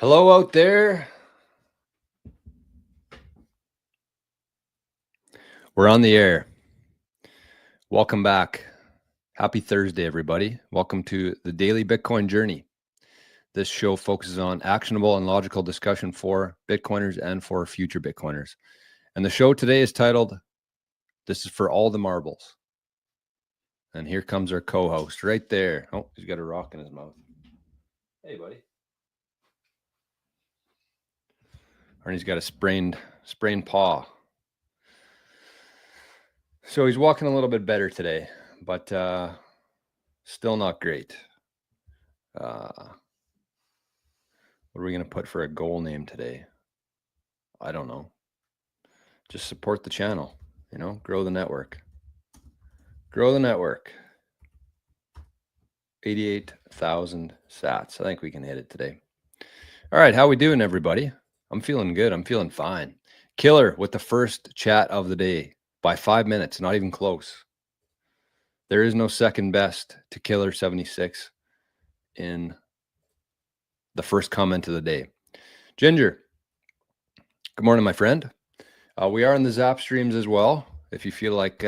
Hello out there. We're on the air. Welcome back. Happy Thursday, everybody. Welcome to the Daily Bitcoin Journey. This show focuses on actionable and logical discussion for Bitcoiners and for future Bitcoiners. And the show today is titled, This is for All the Marbles. And here comes our co-host right there. Oh, he's got a rock in his mouth. Hey, buddy. Arnie's got a sprained paw. So he's walking a little bit better today, but still not great. What are we going to put for a goal name today? I don't know. Just support the channel, grow the network. Grow the network. 88,000 sats. I think we can hit it today. All right, how we doing, everybody? I'm feeling good. I'm feeling fine. Killer with the first chat of the day by 5 minutes, not even close. There is no second best to Killer 76 in the first comment of the day. Ginger, good morning, my friend. We are in the Zap streams as well. If you feel like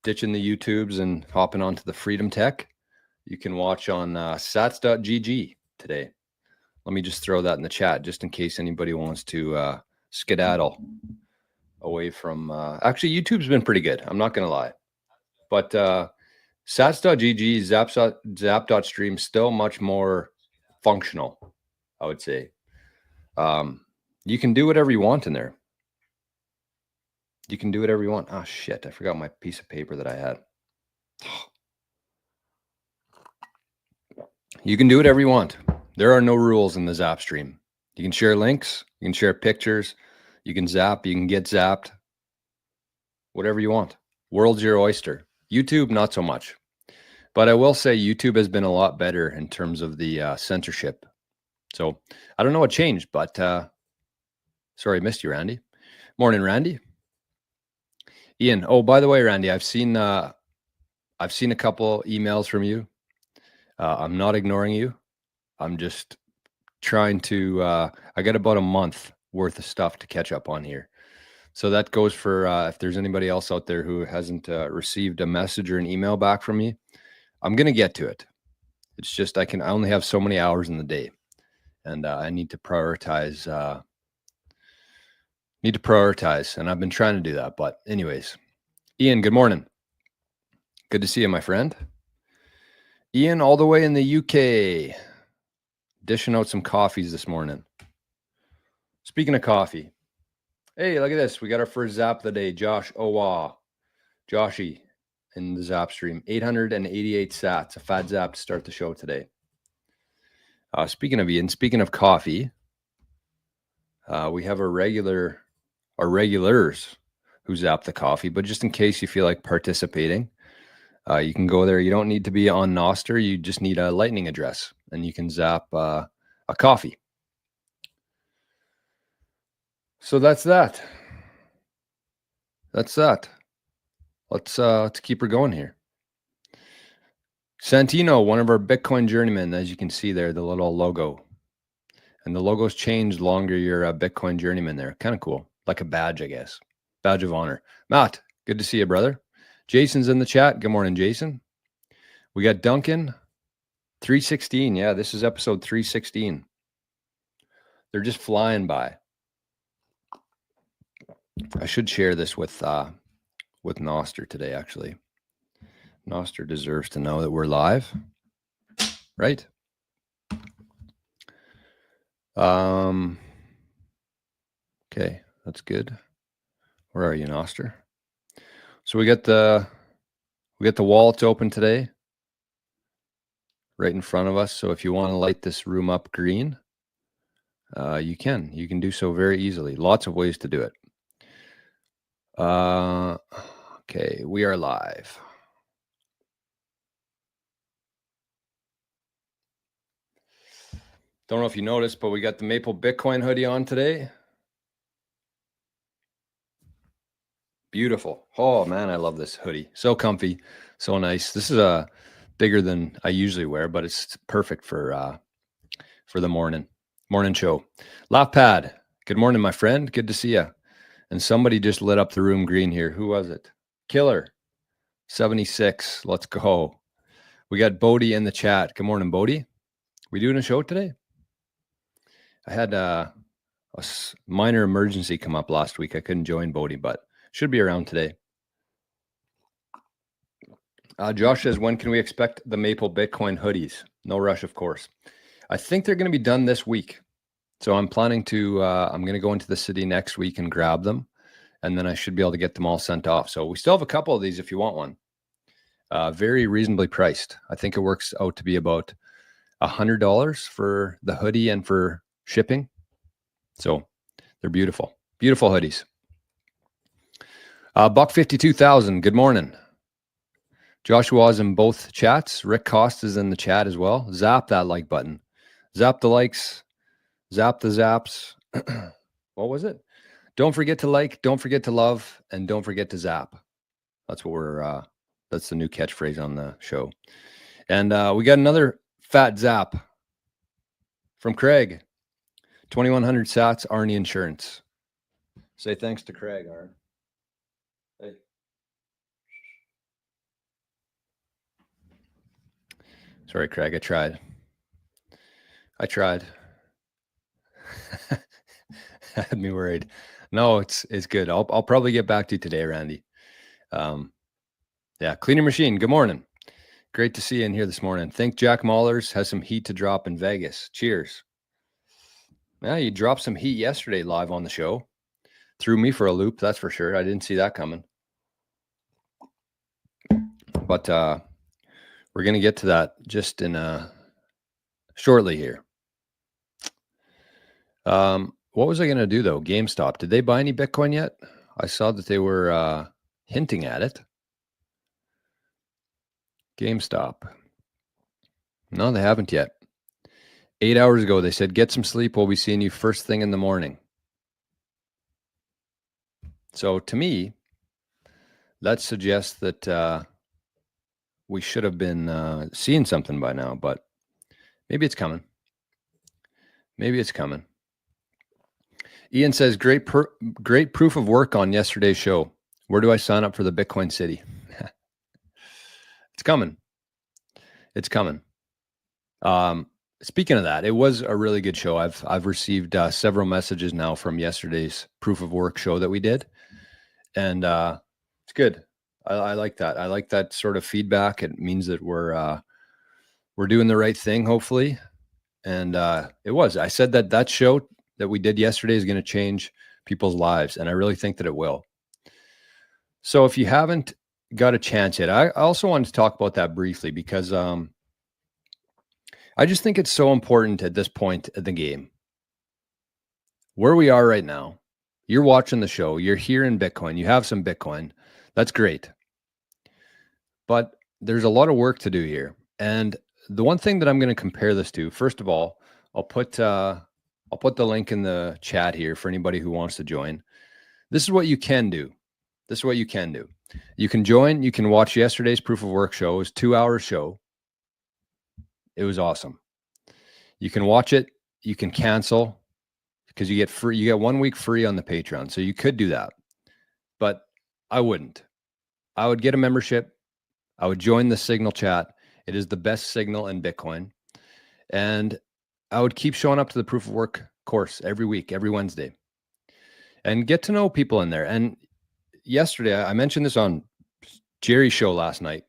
ditching the YouTubes and hopping onto the Freedom Tech, you can watch on sats.gg today. Let me just throw that in the chat just in case anybody wants to skedaddle away from... actually, YouTube's been pretty good. I'm not going to lie. But sats.gg, zap.stream, still much more functional, I would say. You can do whatever you want in there. You can do whatever you want. Oh, shit. I forgot my piece of paper that I had. You can do whatever you want. There are no rules in the Zap stream. You can share links. You can share pictures. You can zap. You can get zapped. Whatever you want. World's your oyster. YouTube, not so much. But I will say YouTube has been a lot better in terms of the censorship. So I don't know what changed, but sorry, I missed you, Randy. Morning, Randy. Ian. Oh, by the way, Randy, I've seen a couple emails from you. I'm not ignoring you. I'm just trying to, I got about a month worth of stuff to catch up on here. So that goes for, if there's anybody else out there who hasn't received a message or an email back from me, I'm going to get to it. It's just, I only have so many hours in the day, and I need to prioritize, and I've been trying to do that. But anyways, Ian, good morning. Good to see you, my friend. Ian, all the way in the UK, dishing out some coffees this morning. Speaking of coffee, hey, look at this. We got our first zap of the day. Josh Owa, Joshy in the zap stream. 888 sats, a fat zap to start the show today. Speaking of Ian, speaking of coffee, we have our regulars who zap the coffee. But just in case you feel like participating, you can go there. You don't need to be on Nostr. You just need a Lightning address, and you can zap a coffee. So that's that. Let's keep her going here. Santino, one of our Bitcoin journeymen, as you can see there, the little logo. And the logo's changed longer. You're a Bitcoin journeyman there. Kind of cool. Like a badge, I guess. Badge of honor. Matt, good to see you, brother. Jason's in the chat. Good morning, Jason. We got Duncan. 316. Yeah, this is episode 316. They're just flying by. I should share this with Nostr today, actually. Nostr deserves to know that we're live, right? Okay, that's good. Where are you, Nostr? So we got the wallets open today, right in front of us. So if you want to light this room up green, you can. You can do so very easily. Lots of ways to do it. Okay, we are live. Don't know if you noticed, but we got the Maple Bitcoin hoodie on today. Beautiful. Oh man, I love this hoodie. So comfy, so nice. This is bigger than I usually wear, but it's perfect for the morning. Morning show. Laugh Pad. Good morning, my friend. Good to see you. And somebody just lit up the room green here. Who was it? Killer 76. Let's go. We got Bodie in the chat. Good morning, Bodie. We doing a show today? I had a minor emergency come up last week. I couldn't join Bodie, but should be around today. Josh says, when can we expect the Maple Bitcoin hoodies? No rush, of course. I think they're going to be done this week. So I'm planning to, I'm going to go into the city next week and grab them. And then I should be able to get them all sent off. So we still have a couple of these if you want one. Very reasonably priced. I think it works out to be about $100 for the hoodie and for shipping. So they're beautiful. Beautiful hoodies. Buck 52,000. Good morning. Joshua's in both chats. Rick Cost is in the chat as well. Zap that like button. Zap the likes. Zap the zaps. What was it? Don't forget to like, don't forget to love, and don't forget to zap. That's what we're, that's the new catchphrase on the show. And we got another fat zap from Craig. 2,100 sats, Arnie Insurance. Say thanks to Craig, Arn. Hey. Sorry, Craig, I tried. Had me worried. No, it's good. I'll probably get back to you today, Randy. Yeah, Cleaner Machine. Good morning. Great to see you in here this morning. Think Jack Mahlers has some heat to drop in Vegas. Cheers. Yeah, you dropped some heat yesterday live on the show. Threw me for a loop, that's for sure. I didn't see that coming. But we're going to get to that just in shortly here. What was I going to do, though? GameStop. Did they buy any Bitcoin yet? I saw that they were hinting at it. GameStop. No, they haven't yet. 8 hours ago, they said, get some sleep. We'll be seeing you first thing in the morning. So to me, that suggests that we should have been seeing something by now, but maybe it's coming. Maybe it's coming. Ian says, great proof of work on yesterday's show. Where do I sign up for the Bitcoin City? It's coming. It's coming. Speaking of that, it was a really good show. I've received several messages now from yesterday's proof of work show that we did. And it's good. I like that. I like that sort of feedback. It means that we're doing the right thing, hopefully. And it was. I said that show that we did yesterday is going to change people's lives. And I really think that it will. So if you haven't got a chance yet, I also wanted to talk about that briefly because I just think it's so important at this point of the game. Where we are right now, you're watching the show, you're here in Bitcoin, you have some Bitcoin. That's great. But there's a lot of work to do here. And the one thing that I'm going to compare this to, first of all, I'll put the link in the chat here for anybody who wants to join. This is what you can do. This is what you can do. You can join. You can watch yesterday's proof of work show. It was a 2-hour show. It was awesome. You can watch it. You can cancel because you get free. You get 1 week free on the Patreon. So you could do that, but I wouldn't. I would get a membership. I would join the Signal chat. It is the best signal in Bitcoin. And I would keep showing up to the proof of work course every week, every Wednesday, and get to know people in there. And yesterday, I mentioned this on Jerry's show last night,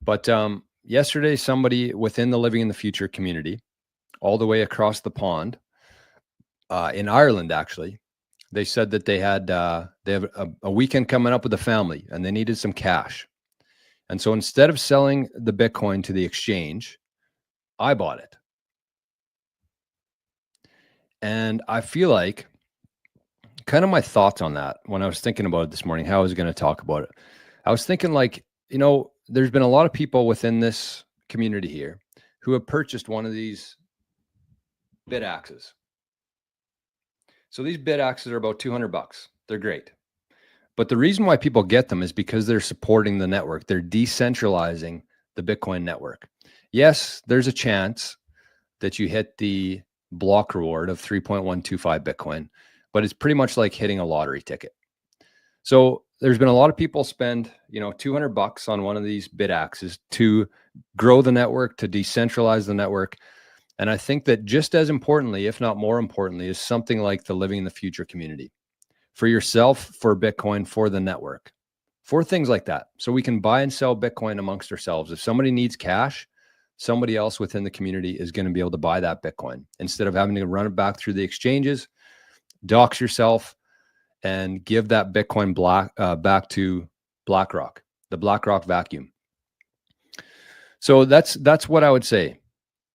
but yesterday, somebody within the Living in the Future community, all the way across the pond, in Ireland, actually, they said that they have a weekend coming up with a family and they needed some cash. And so instead of selling the Bitcoin to the exchange, I bought it. And I feel like kind of my thoughts on that when I was thinking about it this morning, how I was going to talk about it. I was thinking like, you know, there's been a lot of people within this community here who have purchased one of these bit axes. So these bit axes are about $200. They're great. But the reason why people get them is because they're supporting the network. They're decentralizing the Bitcoin network. Yes, there's a chance that you hit the block reward of 3.125 Bitcoin, but it's pretty much like hitting a lottery ticket. So there's been a lot of people spend, $200 on one of these bid axes to grow the network, to decentralize the network. And I think that just as importantly, if not more importantly, is something like the Living in the Future community. For yourself, for Bitcoin, for the network, for things like that. So we can buy and sell Bitcoin amongst ourselves. If somebody needs cash, somebody else within the community is going to be able to buy that Bitcoin instead of having to run it back through the exchanges, dox yourself, and give that Bitcoin back to BlackRock, the BlackRock vacuum. So that's what I would say.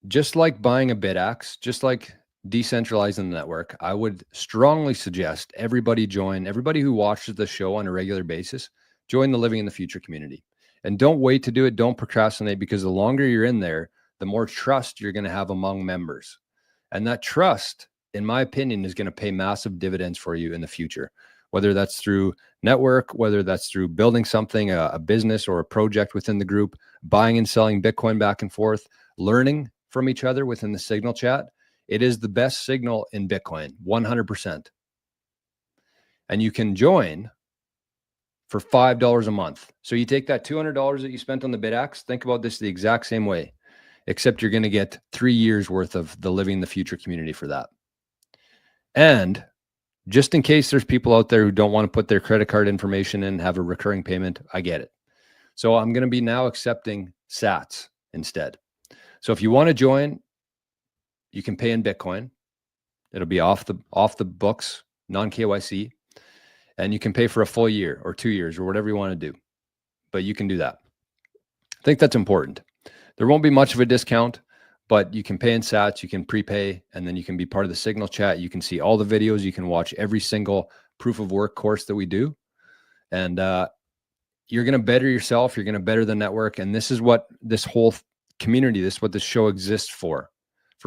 Just like buying a BitAxe, just like decentralizing the network, I would strongly suggest everybody who watches the show on a regular basis, join the Living in the Future community. And don't wait to do it. Don't procrastinate, because the longer you're in there, the more trust you're going to have among members. And that trust, in my opinion, is going to pay massive dividends for you in the future, whether that's through network, whether that's through building something, a business or a project within the group, buying and selling Bitcoin back and forth, learning from each other within the Signal chat. It is the best signal in Bitcoin, 100%. And you can join for $5 a month. So you take that $200 that you spent on the BitAxe, think about this the exact same way, except you're going to get 3 years worth of the Living in the Future community for that. And just in case there's people out there who don't want to put their credit card information in, have a recurring payment, I get it. So I'm going to be now accepting sats instead. So if you want to join, you can pay in Bitcoin. It'll be off the books, non-KYC, and you can pay for a full year or 2 years or whatever you want to do. But you can do that. I think that's important. There won't be much of a discount, but you can pay in sats, you can prepay, and then you can be part of the Signal chat. You can see all the videos. You can watch every single proof of work course that we do. And you're going to better yourself. You're going to better the network. And this is what this whole community, this is what this show exists for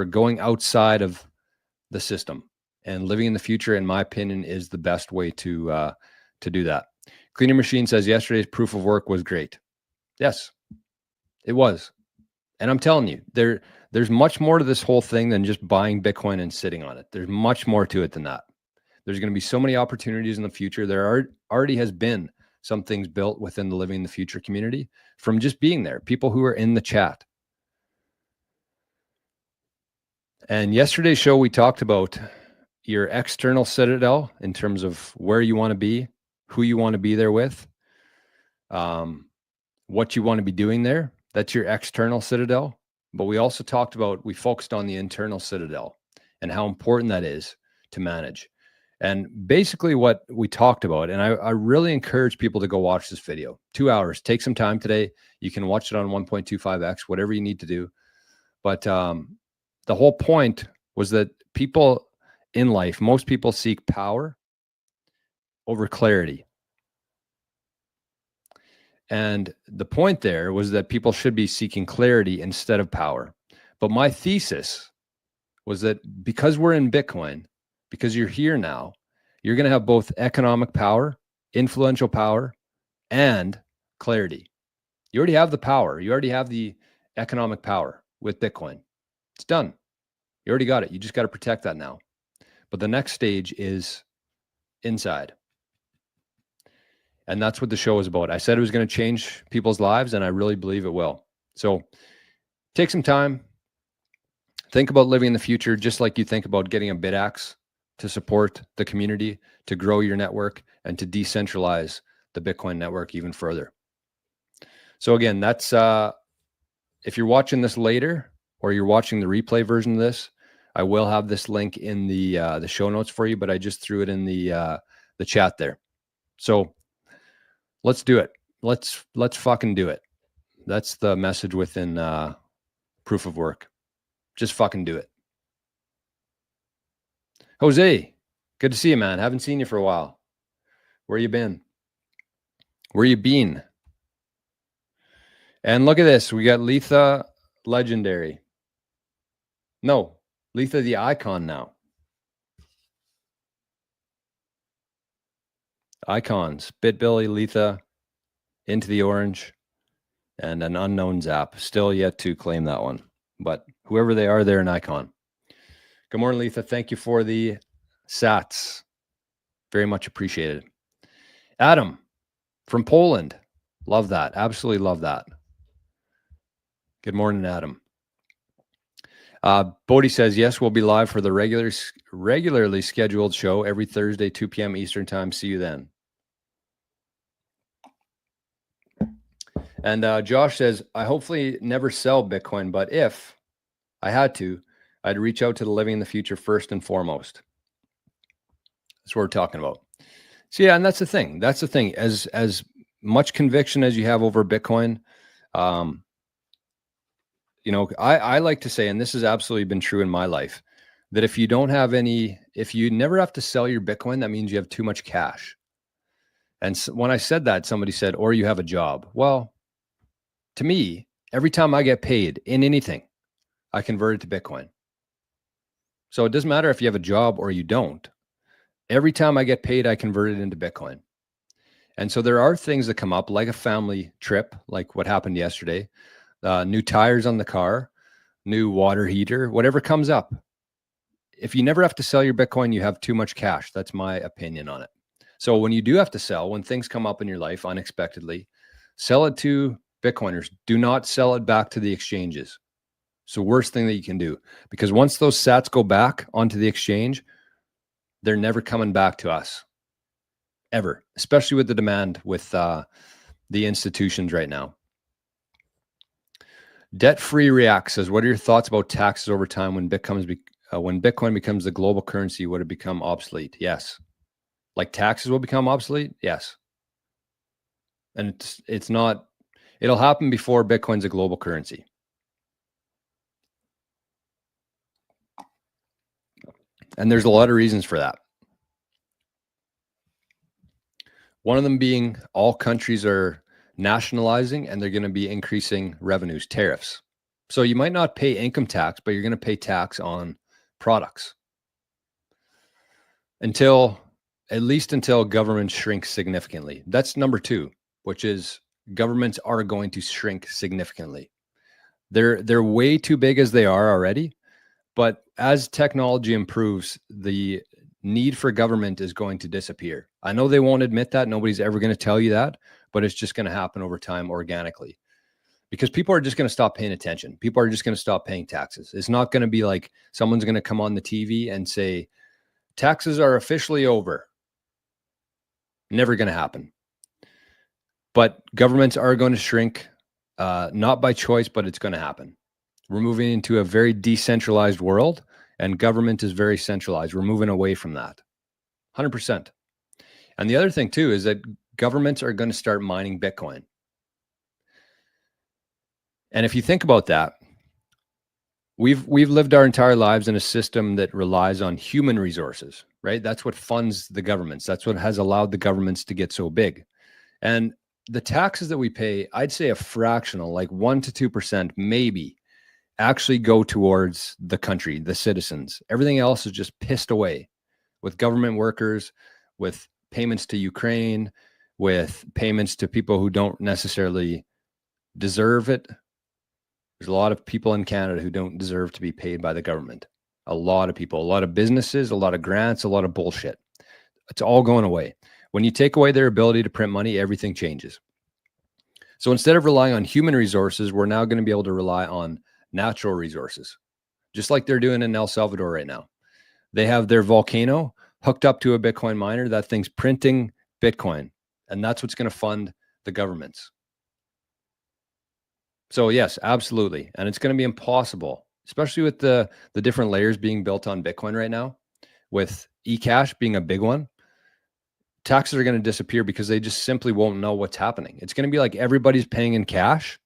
going outside of the system. And Living in the Future, in my opinion, is the best way to do that. Cleaner Machine says yesterday's proof of work was great. Yes, it was. And I'm telling you, there's much more to this whole thing than just buying Bitcoin and sitting on it. There's much more to it than that. There's going to be so many opportunities in the future. There already has been some things built within the Living in the Future community from just being there, people who are in the chat. And yesterday's show, we talked about your external citadel in terms of where you want to be, who you want to be there with, what you want to be doing there. That's your external citadel. But we also we focused on the internal citadel and how important that is to manage. And basically what we talked about, and I really encourage people to go watch this video, 2 hours, take some time today. You can watch it on 1.25x, whatever you need to do. But the whole point was that people in life, most people seek power over clarity. And the point there was that people should be seeking clarity instead of power. But my thesis was that because we're in Bitcoin, because you're here now, you're going to have both economic power, influential power, and clarity. You already have the power. You already have the economic power with Bitcoin. It's done. You already got it. You just got to protect that now. But the next stage is inside. And that's what the show is about. I said it was going to change people's lives, and I really believe it will. So take some time. Think about living in the future just like you think about getting a BitAxe to support the community, to grow your network, and to decentralize the Bitcoin network even further. So again, that's if you're watching this later or you're watching the replay version of this, I will have this link in the show notes for you, but I just threw it in the chat there. So let's do it. Let's fucking do it. That's the message within proof of work. Just fucking do it. Jose, good to see you, man. Haven't seen you for a while. Where you been? Where you been? And look at this. We got Letha Legendary. No, Letha the Icon now. Icons. Bitbilly, Letha, Into the Orange, and an unknown Zap. Still yet to claim that one. But whoever they are, they're an icon. Good morning, Letha. Thank you for the sats. Very much appreciated. Adam from Poland. Love that. Absolutely love that. Good morning, Adam. Bodie says, yes, we'll be live for the regularly scheduled show every Thursday, 2 p.m. Eastern time. See you then. And Josh says, I hopefully never sell Bitcoin, but if I had to, I'd reach out to the living in the future first and foremost. That's what we're talking about. So yeah, and that's the thing. That's the thing. As much conviction as you have over Bitcoin, I like to say, and this has absolutely been true in my life, that if you never have to sell your Bitcoin, that means you have too much cash. And so when I said that, somebody said, or you have a job. Well, to me, every time I get paid in anything, I convert it to Bitcoin. So it doesn't matter if you have a job or you don't. Every time I get paid, I convert it into Bitcoin. And so there are things that come up, like a family trip, like what happened yesterday, new tires on the car, new water heater, whatever comes up. If you never have to sell your Bitcoin, you have too much cash. That's my opinion on it. So when you do have to sell, when things come up in your life unexpectedly, sell it to Bitcoiners. Do not sell it back to the exchanges. It's the worst thing that you can do, because once those sats go back onto the exchange, they're never coming back to us ever, especially with the demand with the institutions right now. Debt-free React says, what are your thoughts about taxes over time when Bitcoin becomes the global currency? Would it become obsolete? Yes. Like taxes will become obsolete? Yes. And it's not, it'll happen before Bitcoin's a global currency. And there's a lot of reasons for that. One of them being all countries are nationalizing and they're going to be increasing revenues, tariffs. So you might not pay income tax, but you're going to pay tax on products until governments shrink significantly. That's number two, which is governments are going to shrink significantly. They're way too big as they are already, but as technology improves, the need for government is going to disappear. I know they won't admit that. Nobody's ever going to tell you that, but it's just going to happen over time organically, because people are just going to stop paying attention. People are just going to stop paying taxes. It's not going to be like someone's going to come on the TV and say, taxes are officially over. Never going to happen. But governments are going to shrink, not by choice, but it's going to happen. We're moving into a very decentralized world, and government is very centralized. We're moving away from that, 100%. And the other thing too is that governments are going to start mining Bitcoin. And if you think about that, we've lived our entire lives in a system that relies on human resources, right? That's what funds the governments. That's what has allowed the governments to get so big. And the taxes that we pay, I'd say a fractional, like 1 to 2%, maybe, actually go towards the country, the citizens. Everything else is just pissed away with government workers, with payments to Ukraine, with payments to people who don't necessarily deserve it. There's a lot of people in Canada who don't deserve to be paid by the government. A lot of people, a lot of businesses, a lot of grants, a lot of bullshit. It's all going away. When you take away their ability to print money, everything changes. So instead of relying on human resources, we're now going to be able to rely on natural resources, just like they're doing in El Salvador right now. They have their volcano hooked up to a Bitcoin miner. That thing's printing Bitcoin, and that's what's going to fund the governments. So yes, absolutely. And it's going to be impossible, especially with the different layers being built on Bitcoin right now, with eCash being a big one. Taxes are going to disappear because they just simply won't know what's happening. It's going to be like everybody's paying in cash,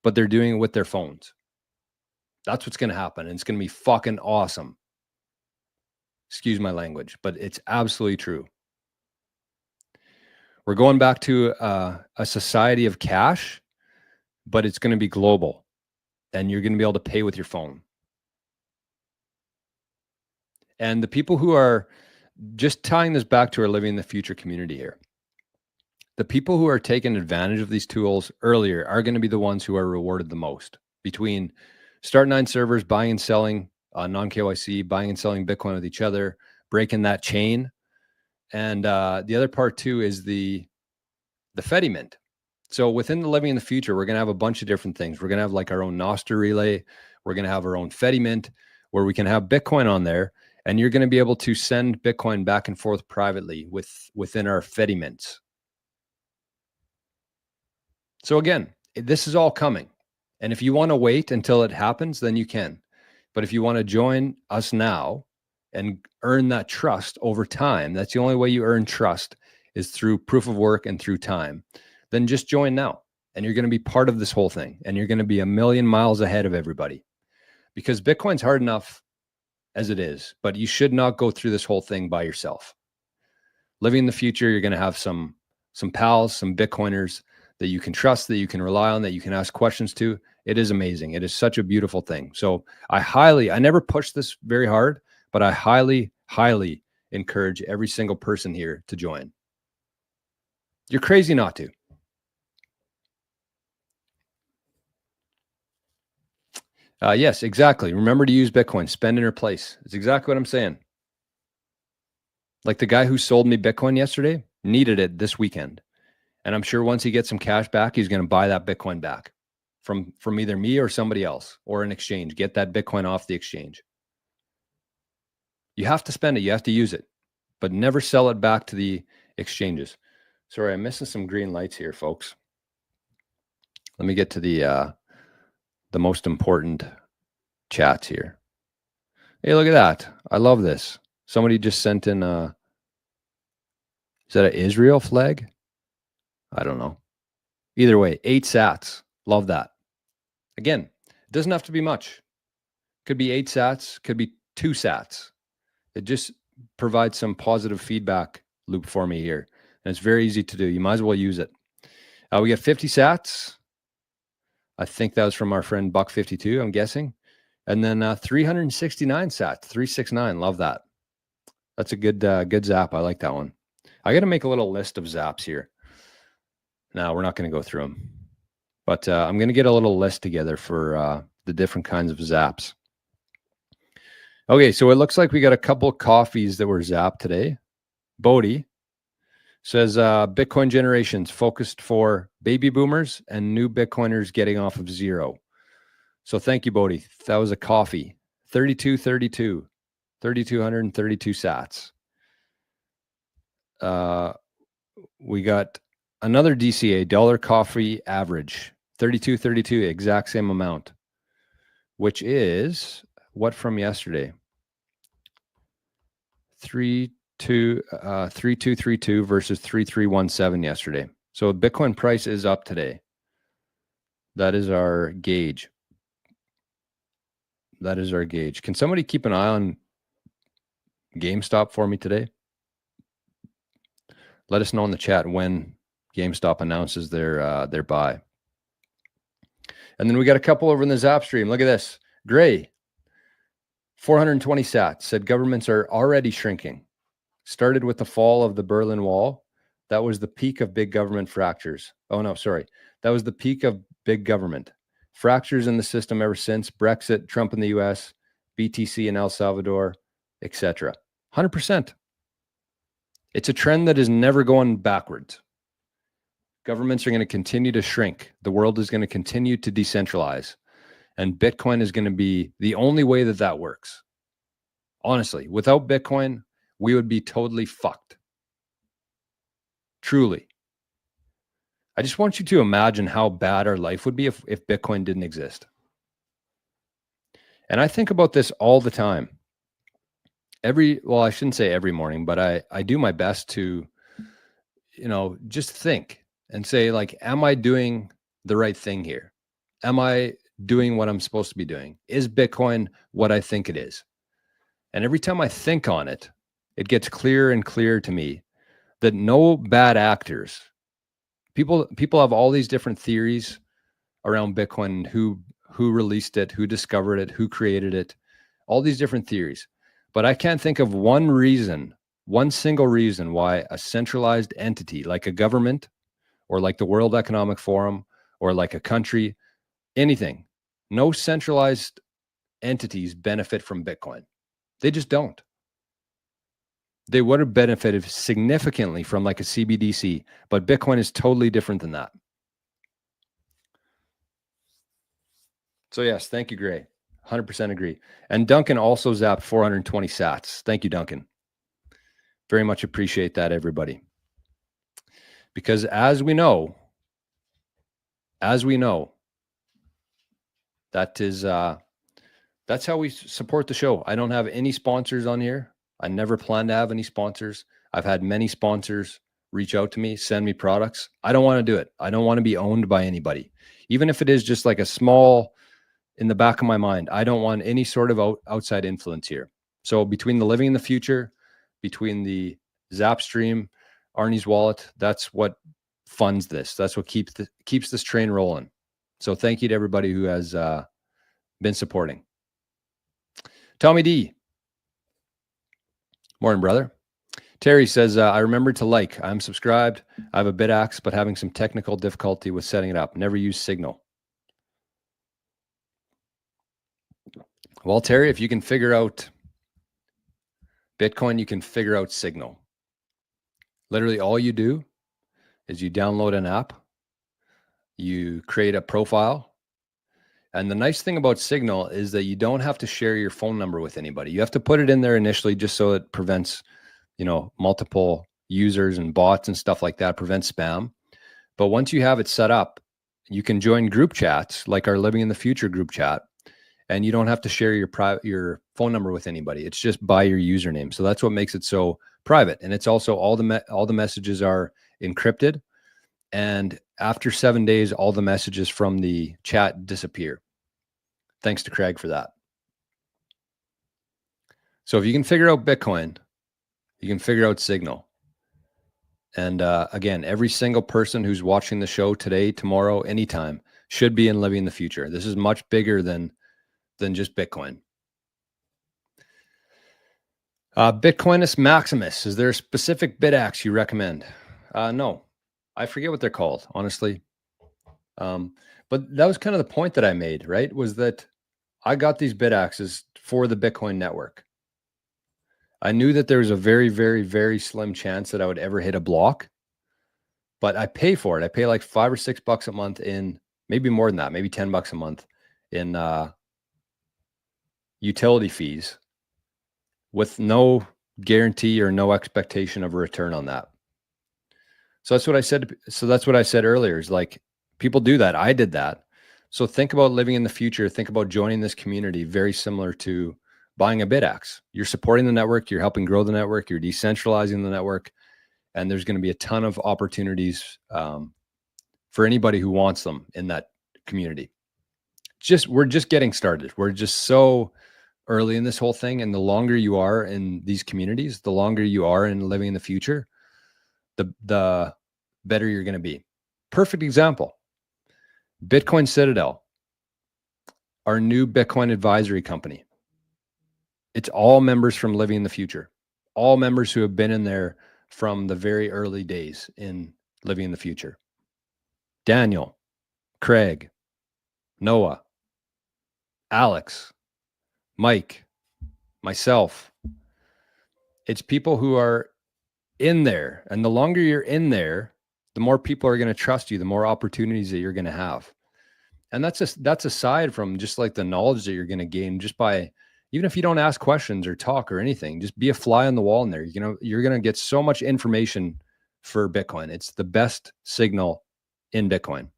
but they're doing it with their phones. That's what's going to happen. And it's going to be fucking awesome. Excuse my language, but it's absolutely true. We're going back to a society of cash, but it's going to be global, and you're going to be able to pay with your phone. And the people who are just tying this back to our living in the future community here, the people who are taking advantage of these tools earlier are going to be the ones who are rewarded the most. Between Start9 servers buying and selling non-KYC, buying and selling Bitcoin with each other, breaking that chain. And the other part too is the Fedi Mint. So within the Living in the Future, we're going to have a bunch of different things. We're going to have like our own Nostr relay. We're going to have our own Fedi Mint where we can have Bitcoin on there, and you're going to be able to send Bitcoin back and forth privately within our Fedi Mints. So again, this is all coming. And if you want to wait until it happens, then you can. But if you want to join us now and earn that trust over time, that's the only way you earn trust is through proof of work and through time. Then just join now. And you're going to be part of this whole thing. And you're going to be a million miles ahead of everybody. Because Bitcoin's hard enough as it is, but you should not go through this whole thing by yourself. Living in the Future, you're going to have some pals, some Bitcoiners that you can trust, that you can rely on, that you can ask questions to. It is amazing. It is such a beautiful thing. So I never push this very hard, but I highly, highly encourage every single person here to join. You're crazy not to. Yes, exactly. Remember to use Bitcoin, spend in your place. It's exactly what I'm saying. Like the guy who sold me Bitcoin yesterday needed it this weekend. And I'm sure once he gets some cash back, he's going to buy that Bitcoin back from either me or somebody else or an exchange. Get that Bitcoin off the exchange. You have to spend it. You have to use it, but never sell it back to the exchanges. Sorry, I'm missing some green lights here, folks. Let me get to the most important chats here. Hey, look at that. I love this. Somebody just sent in is that an Israel flag? I don't know. Either way, 8 sats. Love that. Again, it doesn't have to be much. Could be 8 sats, could be 2 sats. It just provides some positive feedback loop for me here. And it's very easy to do. You might as well use it. We got 50 sats. I think that was from our friend Buck52, I'm guessing. And then 369 sats, 369. Love that. That's a good zap. I like that one. I got to make a little list of zaps here. Now, we're not going to go through them. But I'm going to get a little list together for the different kinds of zaps. Okay, so it looks like we got a couple of coffees that were zapped today. Bodhi says Bitcoin generations focused for baby boomers and new Bitcoiners getting off of zero. So thank you, Bodhi. That was a coffee. 3232, 3,232 sats. We got another DCA, dollar coffee average, 3232, exact same amount, which is what from yesterday? 3232 versus 3317 yesterday. So Bitcoin price is up today. That is our gauge. That is our gauge. Can somebody keep an eye on GameStop for me today? Let us know in the chat when GameStop announces their buy. And then we got a couple over in the Zap stream. Look at this. Gray, 420 sats, said governments are already shrinking. Started with the fall of the Berlin Wall. That was the peak of big government fractures. Oh, no, sorry. That was the peak of big government. Fractures in the system ever since. Brexit, Trump in the US, BTC in El Salvador, etc. 100%. It's a trend that is never going backwards. Governments are going to continue to shrink. The world is going to continue to decentralize. And Bitcoin is going to be the only way that that works. Honestly, without Bitcoin, we would be totally fucked. Truly. I just want you to imagine how bad our life would be if Bitcoin didn't exist. And I think about this all the time. I shouldn't say every morning, but I do my best to, just think and say, like, am I doing the right thing here? Am I doing what I'm supposed to be doing? Is Bitcoin what I think it is? And every time I think on it, it gets clearer and clearer to me that no bad actors, people have all these different theories around Bitcoin, who released it, who discovered it, who created it, all these different theories. But I can't think of one single reason why a centralized entity like a government or like the World Economic Forum or like a country, anything, no centralized entities benefit from Bitcoin. They just don't. They would have benefited significantly from like a CBDC, but Bitcoin is totally different than that. So yes, thank you, Gray. 100% agree. And Duncan also zapped 420 sats. Thank you, Duncan. Very much appreciate that, everybody. Because as we know, that is that's how we support the show. I don't have any sponsors on here. I never plan to have any sponsors. I've had many sponsors reach out to me, send me products. I don't want to do it. I don't want to be owned by anybody. Even if it is just like a small, in the back of my mind, I don't want any sort of outside influence here. So between the Living in the Future, between the Zapstream, Arnie's Wallet, that's what funds this. That's what keeps this train rolling. So thank you to everybody who has been supporting. Tommy D. Morning, brother. Terry says, I remember to like. I'm subscribed. I have a BitAxe, but having some technical difficulty with setting it up. Never use Signal. Well, Terry, if you can figure out Bitcoin, you can figure out Signal. Literally all you do is you download an app, you create a profile. And the nice thing about Signal is that you don't have to share your phone number with anybody. You have to put it in there initially just so it prevents, multiple users and bots and stuff like that, prevents spam. But once you have it set up, you can join group chats like our Living in the Future group chat, and you don't have to share your phone number with anybody. It's just by your username. So that's what makes it so private. And it's also all the messages are encrypted. And after 7 days, all the messages from the chat disappear. Thanks to Craig for that. So if you can figure out Bitcoin, you can figure out Signal. And again, every single person who's watching the show today, tomorrow, anytime should be in Living in the Future. This is much bigger than just Bitcoin. Bitcoinus Maximus, is there a specific BitAxe you recommend? No, I forget what they're called, honestly. But that was kind of the point that I made, right? Was that I got these BitAxes for the Bitcoin network. I knew that there was a very, very, very slim chance that I would ever hit a block, but I pay for it. I pay like $5 or $6 a month in, maybe more than that, maybe $10 a month in utility fees with no guarantee or no expectation of a return on that. So that's what I said. So that's what I said earlier is like, people do that. I did that. So think about living in the future. Think about joining this community, very similar to buying a BitAxe. You're supporting the network. You're helping grow the network. You're decentralizing the network. And there's going to be a ton of opportunities for anybody who wants them in that community. We're just getting started. We're just so early in this whole thing. And the longer you are in these communities, the longer you are in living in the future, the better you're going to be. Perfect example. Bitcoin Citadel, our new Bitcoin advisory company. It's all members from Living in the Future, all members who have been in there from the very early days in Living in the Future. Daniel, Craig, Noah, Alex, Mike, myself. It's people who are in there. And the longer you're in there, the more people are going to trust you, the more opportunities that you're going to have. And that's aside from just like the knowledge that you're going to gain just by, even if you don't ask questions or talk or anything, just be a fly on the wall in there. You're going to get so much information for Bitcoin. It's the best signal in Bitcoin.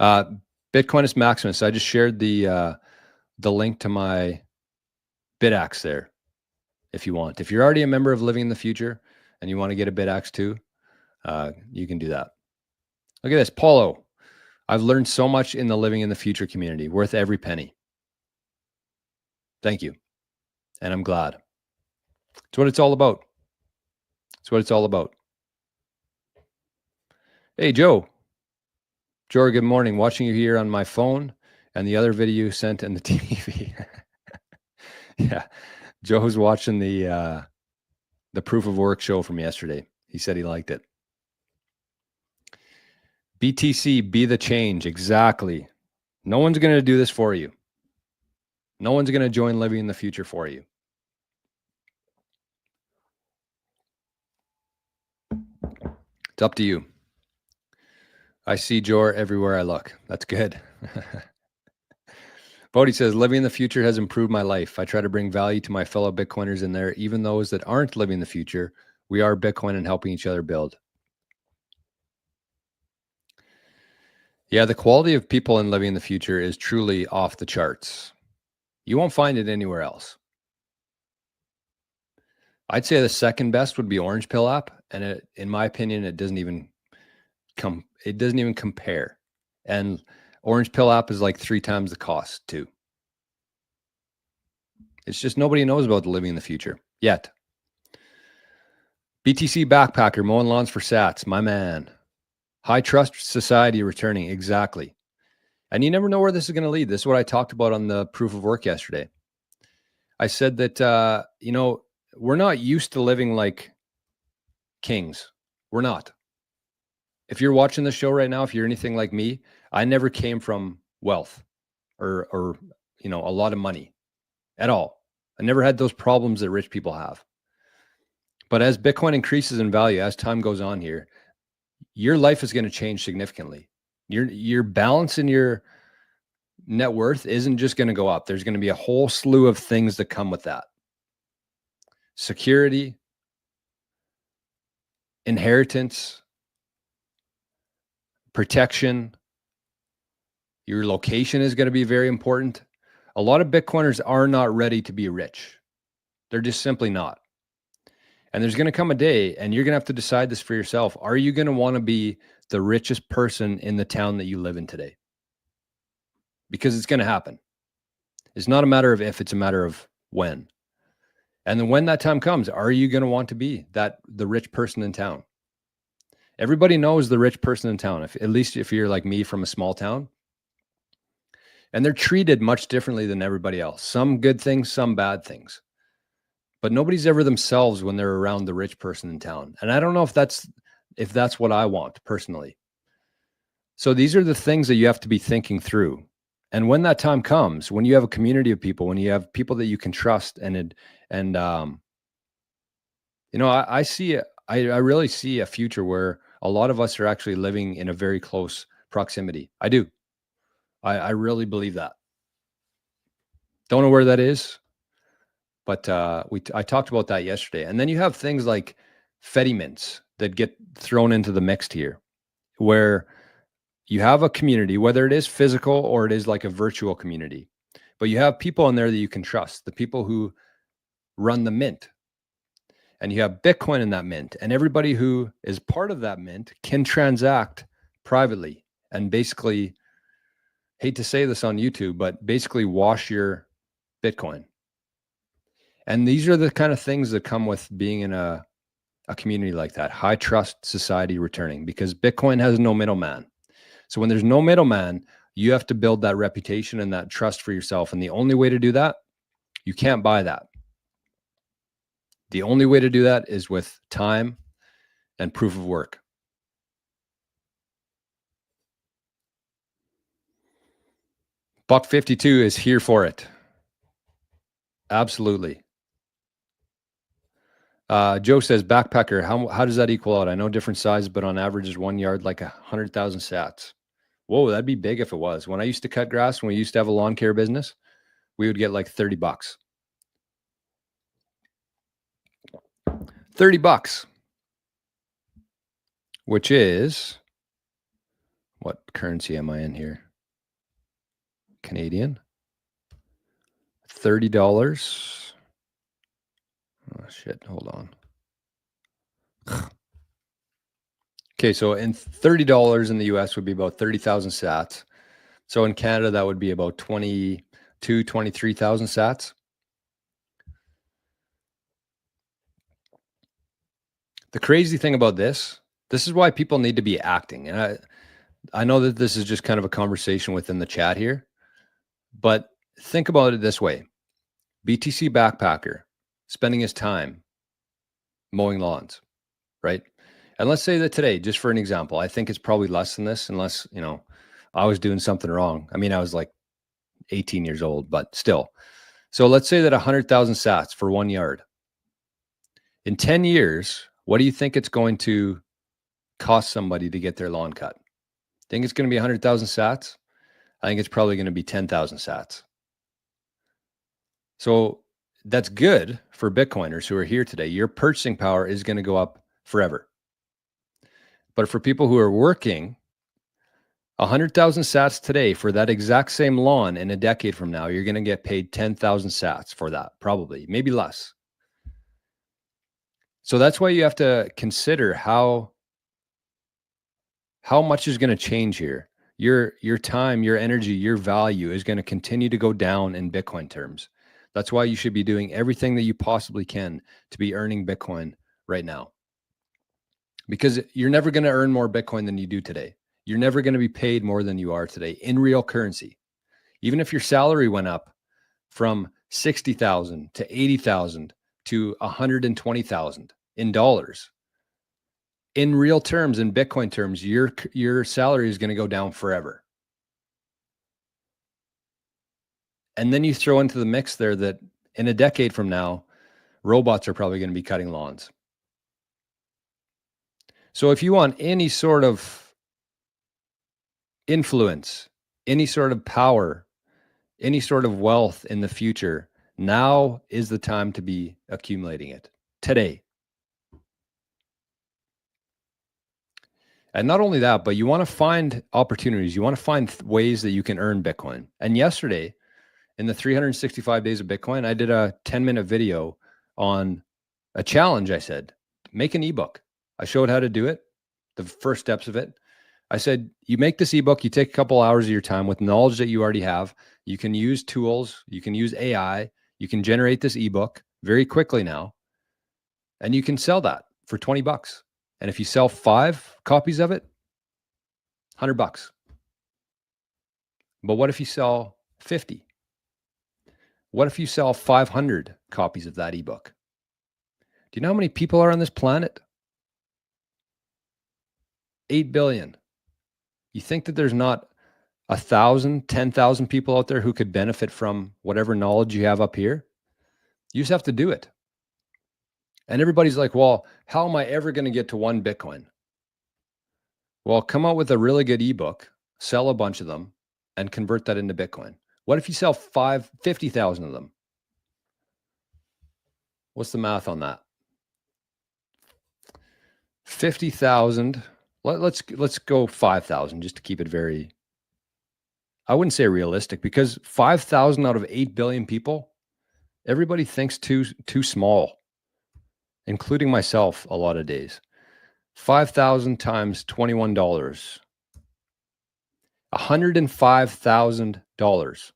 Bitcoinus Maximus. I just shared the link to my BitAxe there. If you want, if you're already a member of Living in the Future and you want to get a BitAxe too, you can do that. Look at this, Paulo. I've learned so much in the Living in the Future community, worth every penny. Thank you. And I'm glad. It's what it's all about. It's what it's all about. Hey, Joe. Joe, good morning. Watching you here on my phone and the other video you sent in the TV. Yeah. Joe's watching the proof of work show from yesterday. He said he liked it. BTC, be the change. Exactly. No one's going to do this for you. No one's going to join living in the future for you. It's up to you. I see Jor everywhere I look. That's good. Bodhi says, living in the future has improved my life. I try to bring value to my fellow Bitcoiners in there, even those that aren't living the future. We are Bitcoin and helping each other build. Yeah, the quality of people in living in the future is truly off the charts. You won't find it anywhere else. I'd say the second best would be Orange Pill app, and in my opinion, it doesn't even compare. And Orange Pill app is like 3 times the cost too. It's just nobody knows about the living in the future yet. BTC backpacker mowing lawns for sats, my man. High trust society returning, exactly. And you never know where this is going to lead. This is what I talked about on the proof of work yesterday. I said that, we're not used to living like kings. We're not. If you're watching the show right now, if you're anything like me, I never came from wealth or a lot of money at all. I never had those problems that rich people have. But as Bitcoin increases in value, as time goes on here, your life is going to change significantly. Your balance in your net worth isn't just going to go up. There's going to be a whole slew of things that come with that. Security, inheritance, protection. Your location is going to be very important. A lot of Bitcoiners are not ready to be rich. They're just simply not. And there's going to come a day, and you're going to have to decide this for yourself. Are you going to want to be the richest person in the town that you live in today? Because it's going to happen. It's not a matter of if, it's a matter of when. And then when that time comes, are you going to want to be the rich person in town? Everybody knows the rich person in town, at least if you're like me from a small town. And they're treated much differently than everybody else. Some good things, some bad things. But nobody's ever themselves when they're around the rich person in town. And I don't know if that's what I want personally. So these are the things that you have to be thinking through. And when that time comes, when you have a community of people, when you have people that you can trust, I really see a future where a lot of us are actually living in a very close proximity. I do. I really believe that. Don't know where that is, but I talked about that yesterday. And then you have things like Fedimints that get thrown into the mix here, where you have a community, whether it is physical or it is like a virtual community, but you have people in there that you can trust, the people who run the mint. And you have Bitcoin in that mint, and everybody who is part of that mint can transact privately and basically, hate to say this on YouTube, but basically wash your Bitcoin. And these are the kind of things that come with being in a community like that. High trust society returning, because Bitcoin has no middleman. So when there's no middleman, you have to build that reputation and that trust for yourself. And the only way to do that, you can't buy that. The only way to do that is with time and proof of work. Buck 52 is here for it. Absolutely. Joe says, backpacker, how does that equal out? I know different sizes, but on average is 1 yard, like 100,000 sats. Whoa, that'd be big if it was. When I used to cut grass, when we used to have a lawn care business, we would get like $30. $30, which is, what currency am I in here? Canadian. $30. Oh shit, hold on. Okay, so in $30 in the US would be about 30,000 sats. So in Canada, that would be about 23,000 sats. The crazy thing about this is why people need to be acting. And I know that this is just kind of a conversation within the chat here, but think about it this way. BTC backpacker spending his time mowing lawns, right? And let's say that today, just for an example, I think it's probably less than this, unless, I was doing something wrong. I mean, I was like 18 years old, but still. So let's say that 100,000 sats for 1 yard. In 10 years, what do you think it's going to cost somebody to get their lawn cut? Think it's going to be 100,000 sats? I think it's probably going to be 10,000 sats. So that's good for Bitcoiners who are here today. Your purchasing power is going to go up forever. But for people who are working, 100,000 sats today for that exact same lawn in a decade from now, you're going to get paid 10,000 sats for that, probably, maybe less. So that's why you have to consider how much is going to change here. Your time, your energy, your value is going to continue to go down in Bitcoin terms. That's why you should be doing everything that you possibly can to be earning Bitcoin right now. Because you're never going to earn more Bitcoin than you do today. You're never going to be paid more than you are today in real currency. Even if your salary went up from 60,000 to 80,000 to 120,000 in dollars, in real terms, in Bitcoin terms, your salary is going to go down forever. And then you throw into the mix there that in a decade from now, robots are probably going to be cutting lawns. So if you want any sort of influence, any sort of power, any sort of wealth in the future, now is the time to be accumulating it today. And not only that, but you want to find opportunities. You want to find ways that you can earn Bitcoin. And yesterday, in the 365 days of Bitcoin, I did a 10-minute video on a challenge. I said, make an ebook. I showed how to do it, the first steps of it. I said, you make this ebook, you take a couple hours of your time with knowledge that you already have. You can use tools, you can use AI, you can generate this ebook very quickly now, and you can sell that for 20 bucks. And if you sell 5 copies of it, $100. But what if you sell 50? What if you sell 500 copies of that ebook? Do you know how many people are on this planet? 8 billion. You think that there's not 1,000, 10,000 people out there who could benefit from whatever knowledge you have up here? You just have to do it. And everybody's like, well, how am I ever going to get to 1 Bitcoin? Well, come out with a really good ebook, sell a bunch of them, and convert that into Bitcoin. What if you sell 50,000 of them? What's the math on that? 50,000. Let's go 5,000 just to keep it very, I wouldn't say realistic, because 5,000 out of 8 billion people, everybody thinks too small, including myself a lot of days. 5,000 times $21, $105,000.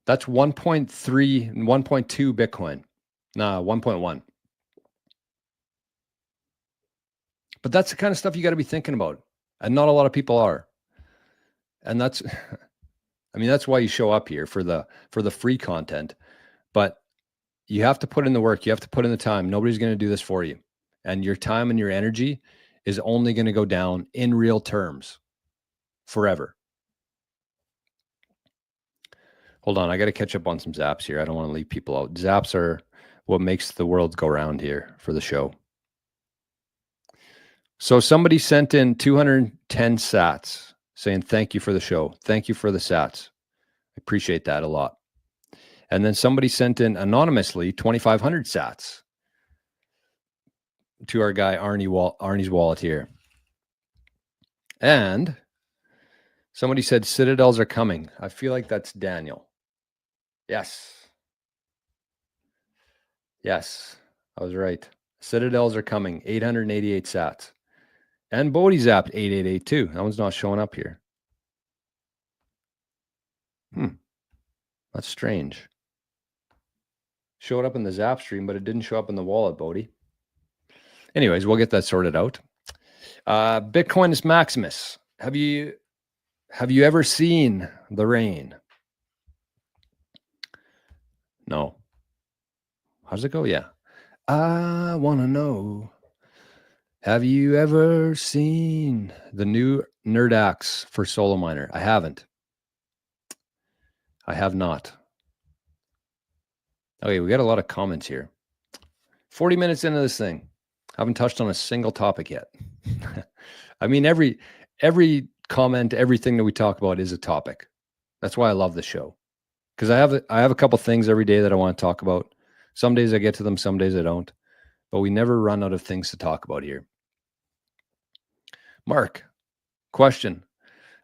That's 1.3 and 1.2 Bitcoin. Nah, 1.1. But that's the kind of stuff you got to be thinking about. And not a lot of people are. And that's, I mean, that's why you show up here for the free content. But you have to put in the work. You have to put in the time. Nobody's going to do this for you. And your time and your energy is only going to go down in real terms forever. Hold on. I got to catch up on some zaps here. I don't want to leave people out. Zaps are what makes the world go round here for the show. So somebody sent in 210 sats saying, thank you for the show. Thank you for the sats. I appreciate that a lot. And then somebody sent in anonymously 2,500 sats to our guy, Arnie's Wallet here. And somebody said, Citadels are coming. I feel like that's Daniel. Yes. Yes, I was right. Citadels are coming. 888 sats. And Bodhi zapped 888 too. That one's not showing up here. That's strange. Showed up in the zap stream, but it didn't show up in the wallet, Bodhi. Anyways, we'll get that sorted out. Bitcoinist Maximus. Have you ever seen the rain? No. How does it go? Yeah. I want to know. Have you ever seen the new Nerd Axe for Solo Miner? I haven't. I have not. Okay, we got a lot of comments here. 40 minutes into this thing. Haven't touched on a single topic yet. I mean, every comment, everything that we talk about is a topic. That's why I love the show. Because I have a couple things every day that I want to talk about. Some days I get to them, some days I don't. But we never run out of things to talk about here. Mark, question.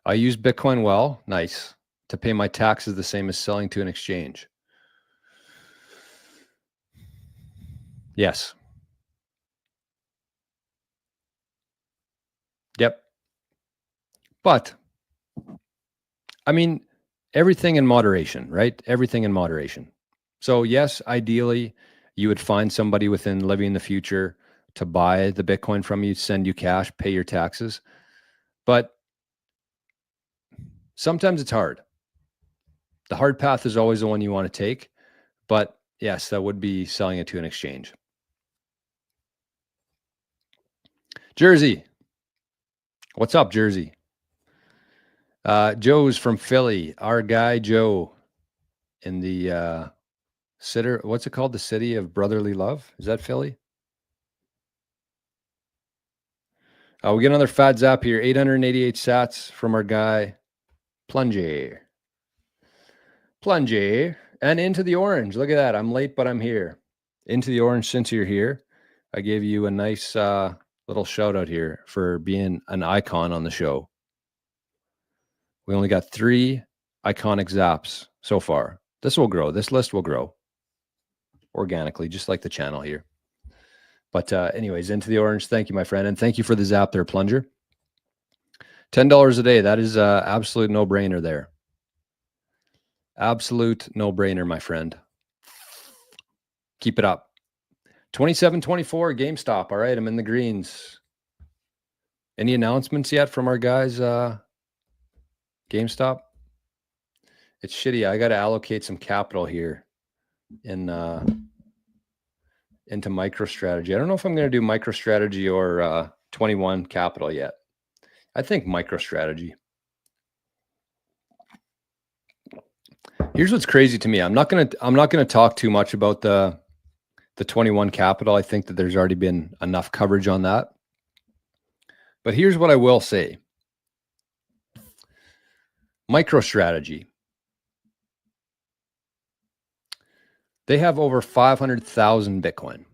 I use Bitcoin well, nice, to pay my taxes the same as selling to an exchange. Yes. Yep. But, I mean, everything in moderation, right? Everything in moderation. So yes, ideally, you would find somebody within Living in the Future to buy the Bitcoin from you, send you cash, pay your taxes. But sometimes it's hard. The hard path is always the one you want to take. But yes, that would be selling it to an exchange. Jersey. What's up, Jersey? Joe's from Philly. Our guy, Joe, in the what's it called? The city of brotherly love. Is that Philly? We get another fat zap here. 888 sats from our guy, Plunger. And into the orange. Look at that. I'm late, but I'm here. Into the orange since you're here. I gave you a nice little shout out here for being an icon on the show. We only got 3 iconic zaps so far. This will grow. This list will grow organically, just like the channel here. But anyways, into the orange. Thank you, my friend. And thank you for the zap there, Plunger. $10 a day. That is absolute no-brainer there. Absolute no-brainer, my friend. Keep it up. 27.24 GameStop. All right, I'm in the greens. Any announcements yet from our guys, GameStop? It's shitty. I got to allocate some capital here into MicroStrategy. I don't know if I'm going to do MicroStrategy or 21 Capital yet. I think MicroStrategy. Here's what's crazy to me. I'm not gonna talk too much about the 21 Capital. I think that there's already been enough coverage on that. But here's what I will say. MicroStrategy. They have over 500,000 Bitcoin.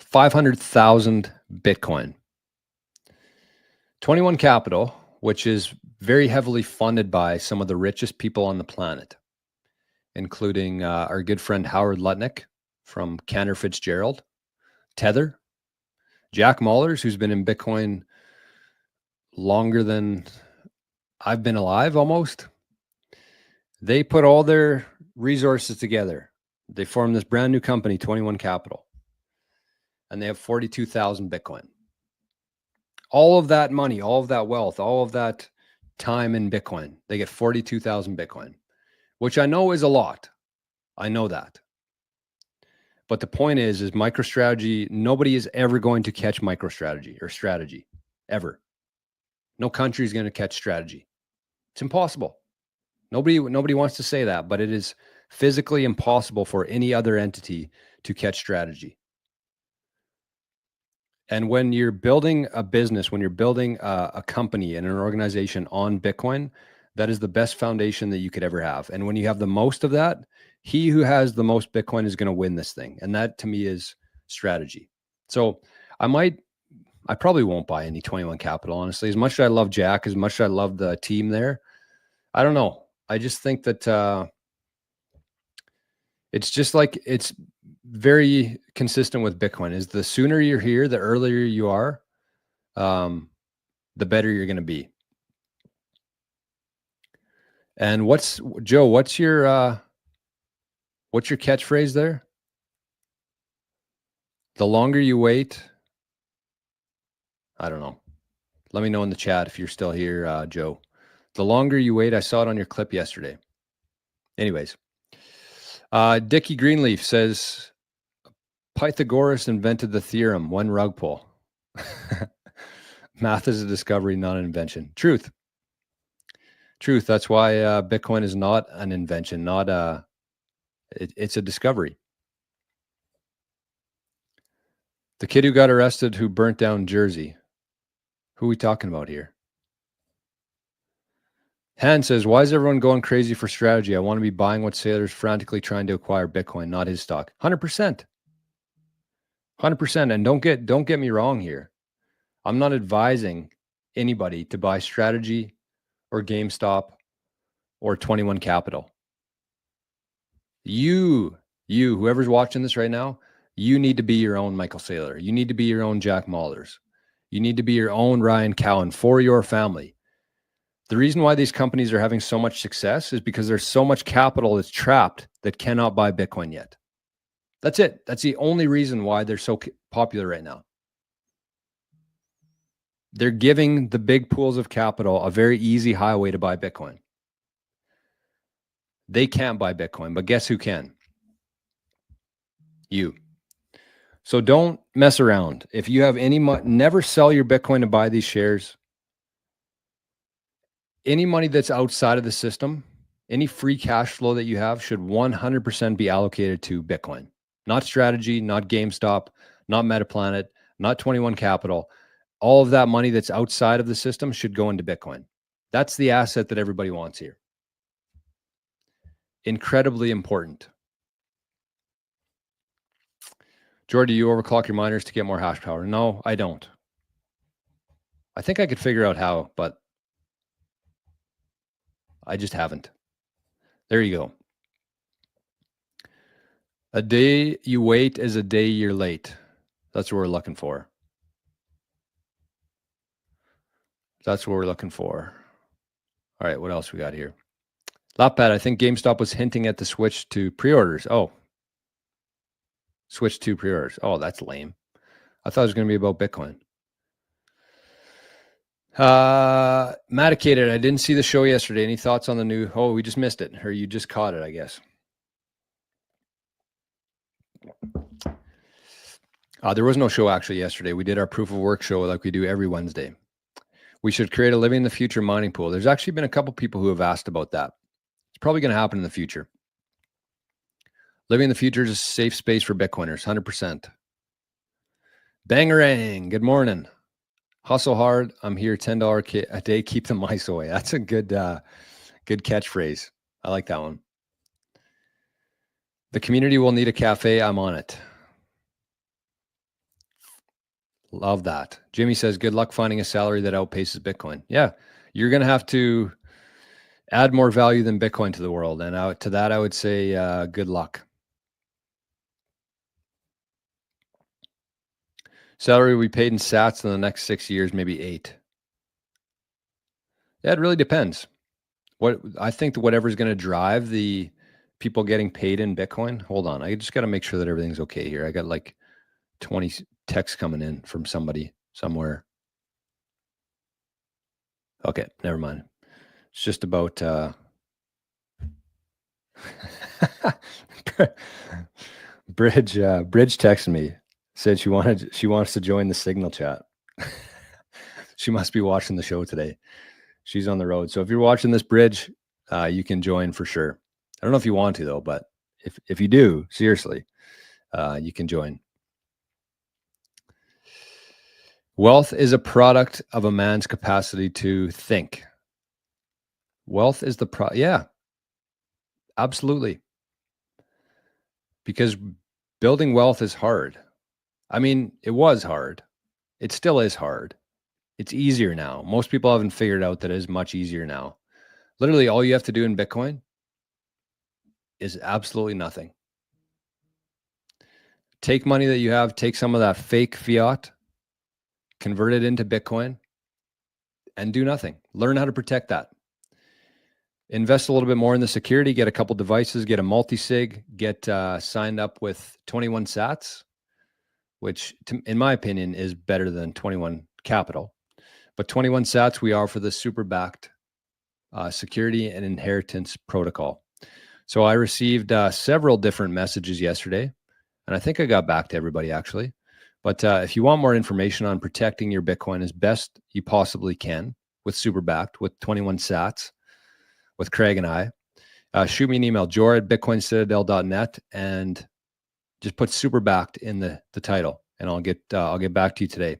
500,000 Bitcoin. 21 Capital, which is very heavily funded by some of the richest people on the planet, including our good friend Howard Lutnick from Cantor Fitzgerald, Tether, Jack Mallers, who's been in Bitcoin longer than I've been alive almost. They put all their resources together. They formed this brand new company, 21 Capital, and they have 42,000 Bitcoin. All of that money, all of that wealth, all of that time in Bitcoin, they get 42,000 Bitcoin, which I know is a lot. I know that. But the point is MicroStrategy, nobody is ever going to catch MicroStrategy or strategy, ever. No country is going to catch strategy. It's impossible. Nobody wants to say that, but it is physically impossible for any other entity to catch strategy. And when you're building a business, when you're building a company and an organization on Bitcoin, that is the best foundation that you could ever have. And when you have the most of that, he who has the most Bitcoin is going to win this thing. And that to me is strategy. So I probably won't buy any 21 Capital, honestly. As much as I love Jack, as much as I love the team there, I don't know. I just think that it's just like, it's very consistent with Bitcoin. Is the sooner you're here, the earlier you are, the better you're going to be. And Joe, what's your catchphrase there? The longer you wait, I don't know. Let me know in the chat if you're still here, Joe. The longer you wait, I saw it on your clip yesterday. Anyways, Dickie Greenleaf says, Pythagoras invented the theorem, one rug pull. Math is a discovery, not an invention. Truth. That's why Bitcoin is not an invention, it's a discovery. The kid who got arrested who burnt down Jersey. Who are we talking about here? Han says, why is everyone going crazy for strategy? I want to be buying what Saylor's frantically trying to acquire Bitcoin, not his stock. 100%. 100%. And don't get me wrong here. I'm not advising anybody to buy strategy or GameStop or 21 Capital. Whoever's watching this right now, you need to be your own Michael Saylor. You need to be your own Jack Mallers. You need to be your own Ryan Cowan for your family. The reason why these companies are having so much success is because there's so much capital that's trapped that cannot buy Bitcoin yet. That's it. That's the only reason why they're so popular right now. They're giving the big pools of capital a very easy highway to buy Bitcoin. They can't buy Bitcoin, but guess who can? You. So don't mess around. If you have any money, never sell your Bitcoin to buy these shares. Any money that's outside of the system, any free cash flow that you have should 100% be allocated to Bitcoin. Not strategy, not GameStop, not Metaplanet, not 21 Capital. All of that money that's outside of the system should go into Bitcoin. That's the asset that everybody wants here. Incredibly important. Jordy, you overclock your miners to get more hash power? No, I don't. I think I could figure out how, but I just haven't. There you go. A day you wait is a day you're late. That's what we're looking for. That's what we're looking for. All right, what else we got here? Lapad, I think GameStop was hinting at the switch to pre-orders. Oh, switch to pre-orders. Oh, that's lame. I thought it was going to be about Bitcoin. Maticated, I didn't see the show yesterday. Any thoughts on the new? Oh, we just missed it, or you just caught it, I guess. There was no show actually yesterday. We did our proof of work show like we do every Wednesday. We should create a living in the future mining pool. There's actually been a couple people who have asked about that. It's probably going to happen in the future. Living in the future is a safe space for Bitcoiners, 100%. Bangarang, good morning. Hustle hard. I'm here, $10 a day. Keep the mice away. That's a good catchphrase. I like that one. The community will need a cafe. I'm on it. Love that. Jimmy says, good luck finding a salary that outpaces Bitcoin. Yeah, you're going to have to add more value than Bitcoin to the world. And to that, I would say good luck. Salary will be paid in sats in the next 6 years, maybe 8. Yeah, it really depends. I think that whatever's going to drive the people getting paid in Bitcoin. Hold on. I just got to make sure that everything's okay here. I got like 20 texts coming in from somebody somewhere. Okay, never mind. It's just about Bridge texted me, said she wants to join the Signal chat. She must be watching the show today. She's on the road. So if you're watching this, Bridge, you can join for sure. I don't know if you want to though, but if you do, seriously, you can join. Wealth is a product of a man's capacity to think. Wealth is yeah, absolutely. Because building wealth is hard. I mean, it was hard. It still is hard. It's easier now. Most people haven't figured out that it is much easier now. Literally, all you have to do in Bitcoin is absolutely nothing. Take money that you have, take some of that fake fiat, convert it into Bitcoin, and do nothing. Learn how to protect that. Invest a little bit more in the security, get a couple devices, get a multi-sig, get signed up with 21 sats, which in my opinion is better than 21 Capital. But 21 sats we offer the super backed security and inheritance protocol. So I received several different messages yesterday And I think I got back to everybody actually. But if you want more information on protecting your Bitcoin as best you possibly can with Superbacked, with 21 sats, with Craig and I, shoot me an email, jor@bitcoincitadel.net, and just put Superbacked in the title, and I'll get back to you today.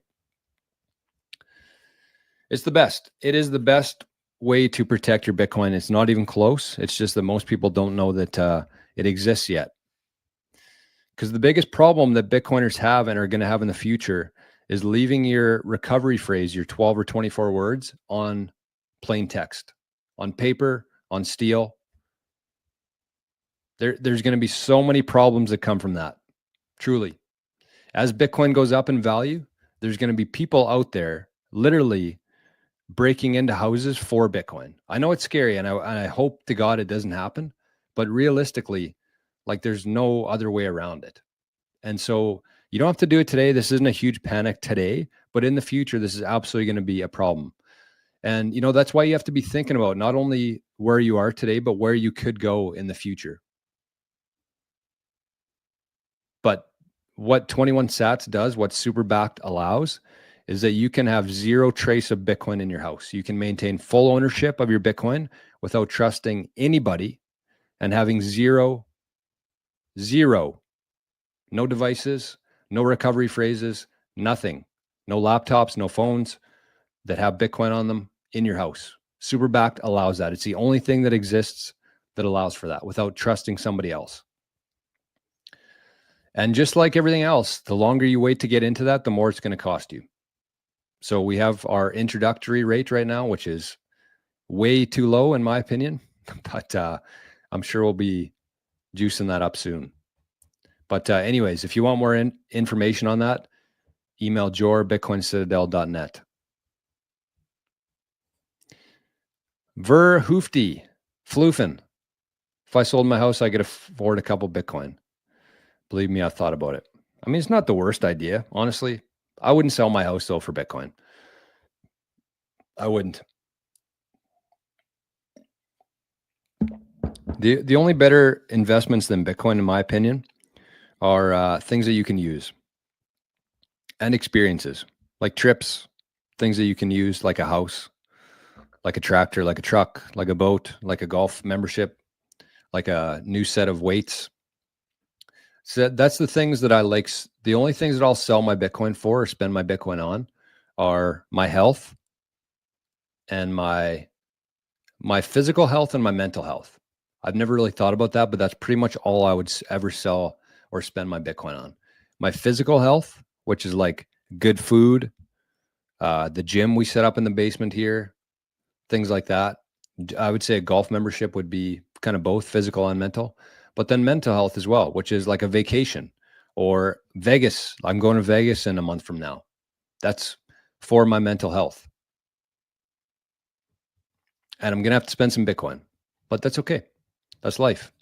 It's the best. It is the best way to protect your Bitcoin. It's not even close. It's just that most people don't know that it exists yet. Because the biggest problem that Bitcoiners have and are going to have in the future is leaving your recovery phrase, your 12 or 24 words, on plain text, on paper, on steel. There's going to be so many problems that come from that. Truly. As Bitcoin goes up in value, there's going to be people out there literally breaking into houses for Bitcoin. I know it's scary, and I hope to God it doesn't happen, but realistically, like, there's no other way around it. And so you don't have to do it today. This isn't a huge panic today, but in the future, this is absolutely going to be a problem. And, that's why you have to be thinking about not only where you are today, but where you could go in the future. But what 21 sats does, what Superbacked allows, is that you can have zero trace of Bitcoin in your house. You can maintain full ownership of your Bitcoin without trusting anybody and having zero, no devices, no recovery phrases, nothing, no laptops, no phones that have Bitcoin on them in your house. Superbacked allows that. It's the only thing that exists that allows for that without trusting somebody else. And just like everything else, the longer you wait to get into that, the more it's going to cost you. So we have our introductory rate right now, which is way too low in my opinion, but I'm sure we'll be juicing that up soon. But anyways, if you want more information on that, email jor@bitcoincitadel.net. Ver Hoofty, Floofen. If I sold my house, I could afford a couple Bitcoin. Believe me, I've thought about it. I mean, it's not the worst idea, honestly. I wouldn't sell my house though for Bitcoin. I wouldn't. The only better investments than Bitcoin, in my opinion, are things that you can use and experiences, like trips, things that you can use, like a house, like a tractor, like a truck, like a boat, like a golf membership, like a new set of weights. So that's the things that I like. The only things that I'll sell my Bitcoin for or spend my Bitcoin on are my health and my physical health and my mental health. I've never really thought about that, but that's pretty much all I would ever sell or spend my Bitcoin on. My physical health, which is like good food, the gym we set up in the basement here, things like that. I would say a golf membership would be kind of both physical and mental, but then mental health as well, which is like a vacation or Vegas. I'm going to Vegas in a month from now. That's for my mental health. And I'm going to have to spend some Bitcoin, but that's okay. That's life.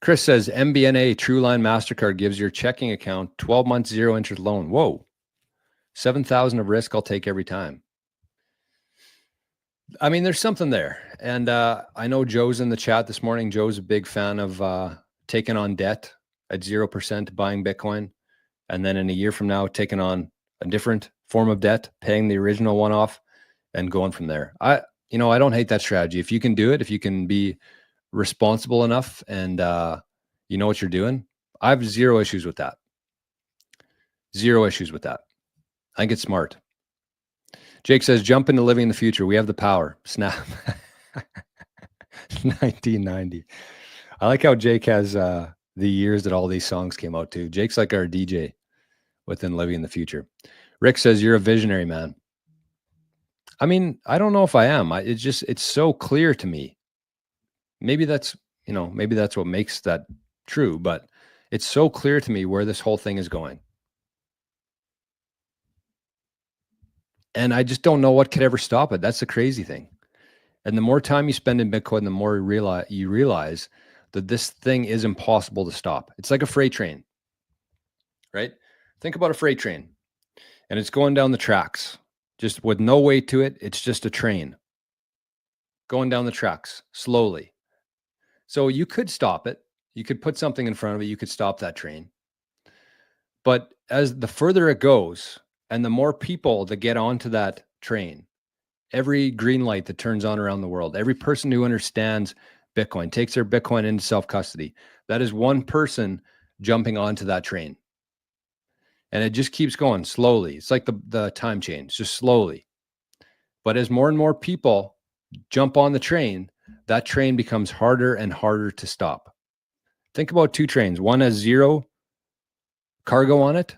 Chris says MBNA Trueline MasterCard gives your checking account 12 months, 0 interest loan. Whoa. 7,000 of risk I'll take every time. I mean, there's something there. And I know Joe's in the chat this morning. Joe's a big fan of taking on debt at 0%, buying Bitcoin. And then in a year from now, taking on a different form of debt, paying the original one off and going from there. I don't hate that strategy. If you can do it, if you can be responsible enough and you know what you're doing, I have zero issues with that. Zero issues with that. I think it's smart. Jake says, jump into living in the future. We have the power. Snap. 1990. I like how Jake has the years that all these songs came out to. Jake's like our DJ within living in the future. Rick says, you're a visionary, man. I mean, I don't know if I am. It's so clear to me. Maybe that's what makes that true, but it's so clear to me where this whole thing is going. And I just don't know what could ever stop it. That's the crazy thing. And the more time you spend in Bitcoin, the more you realize that this thing is impossible to stop. It's like a freight train, right? Think about a freight train and it's going down the tracks just with no weight to it. It's just a train going down the tracks slowly. So you could stop it. You could put something in front of it. You could stop that train. But as the further it goes and the more people that get onto that train, every green light that turns on around the world, every person who understands Bitcoin, takes their Bitcoin into self-custody, that is one person jumping onto that train. And it just keeps going slowly. It's like the time change, just slowly. But as more and more people jump on the train, that train becomes harder and harder to stop. Think about two trains. One has zero cargo on it,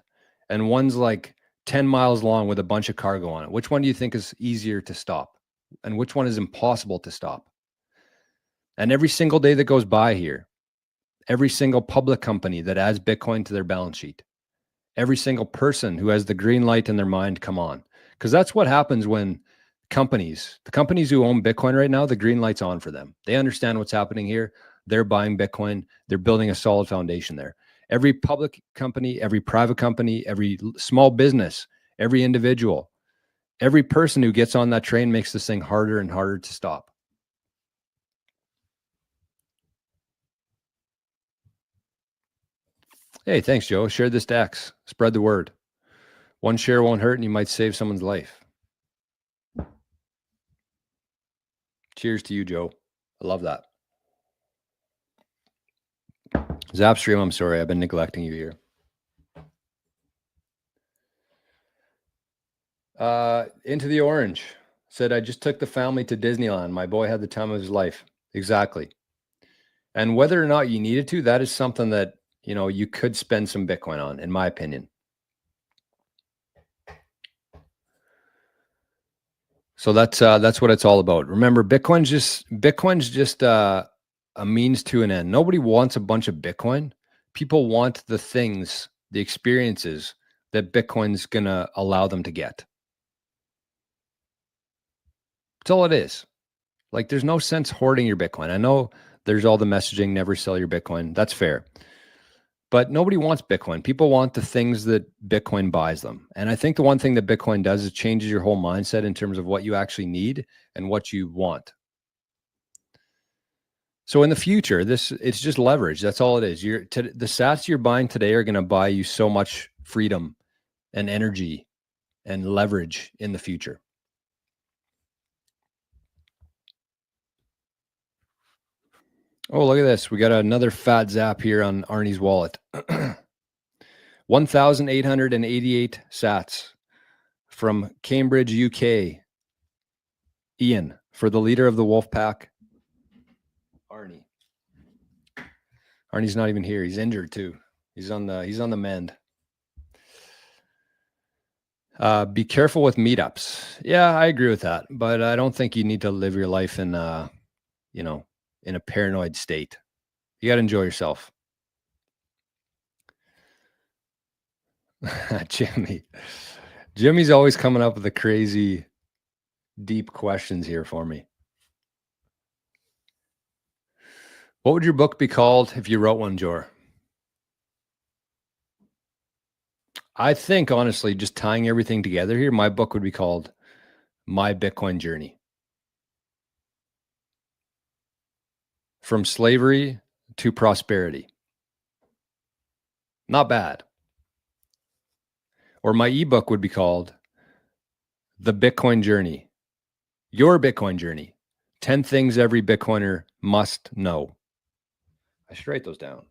and one's like 10 miles long with a bunch of cargo on it. Which one do you think is easier to stop? And which one is impossible to stop? And every single day that goes by here, every single public company that adds Bitcoin to their balance sheet, every single person who has the green light in their mind come on. Because that's what happens when the companies who own Bitcoin right now, the green light's on for them. They understand what's happening here. They're buying Bitcoin. They're building a solid foundation there. Every public company, every private company, every small business, every individual, every person who gets on that train makes this thing harder and harder to stop. Hey, thanks, Joe. Share this to X. Spread the word. One share won't hurt, and you might save someone's life. Cheers to you, Joe. I love that. Zapstream, I'm sorry. I've been neglecting you here. Into the Orange said, I just took the family to Disneyland. My boy had the time of his life. Exactly. And whether or not you needed to, that is something that, you know, you could spend some Bitcoin on, in my opinion. So that's what it's all about. Remember, Bitcoin's just a means to an end. Nobody wants a bunch of Bitcoin. People want the things, the experiences that Bitcoin's gonna allow them to get. That's all it is. Like, there's no sense hoarding your Bitcoin. I know there's all the messaging, never sell your Bitcoin. That's fair. But nobody wants Bitcoin. People want the things that Bitcoin buys them. And I think the one thing that Bitcoin does is changes your whole mindset in terms of what you actually need and what you want. So in the future, it's just leverage. That's all it is. The sats you're buying today are going to buy you so much freedom and energy and leverage in the future. Oh, look at this. We got another fat zap here on ARNIE'S wallet. 1,888 sats from Cambridge, UK. Ian, for the leader of the wolf pack, Arnie. Arnie's not even here. He's injured too. He's on the mend. Be careful with meetups. Yeah, I agree with that, but I don't think you need to live your life in in a paranoid state. You got to enjoy yourself. Jimmy's always coming up with the crazy, deep questions here for me. What would your book be called if you wrote one, Jor? I think, honestly, just tying everything together here, my book would be called My Bitcoin Journey. From slavery to prosperity. Not bad. Or my ebook would be called The Bitcoin Journey. Your Bitcoin Journey. 10 things every Bitcoiner must know. I should write those down.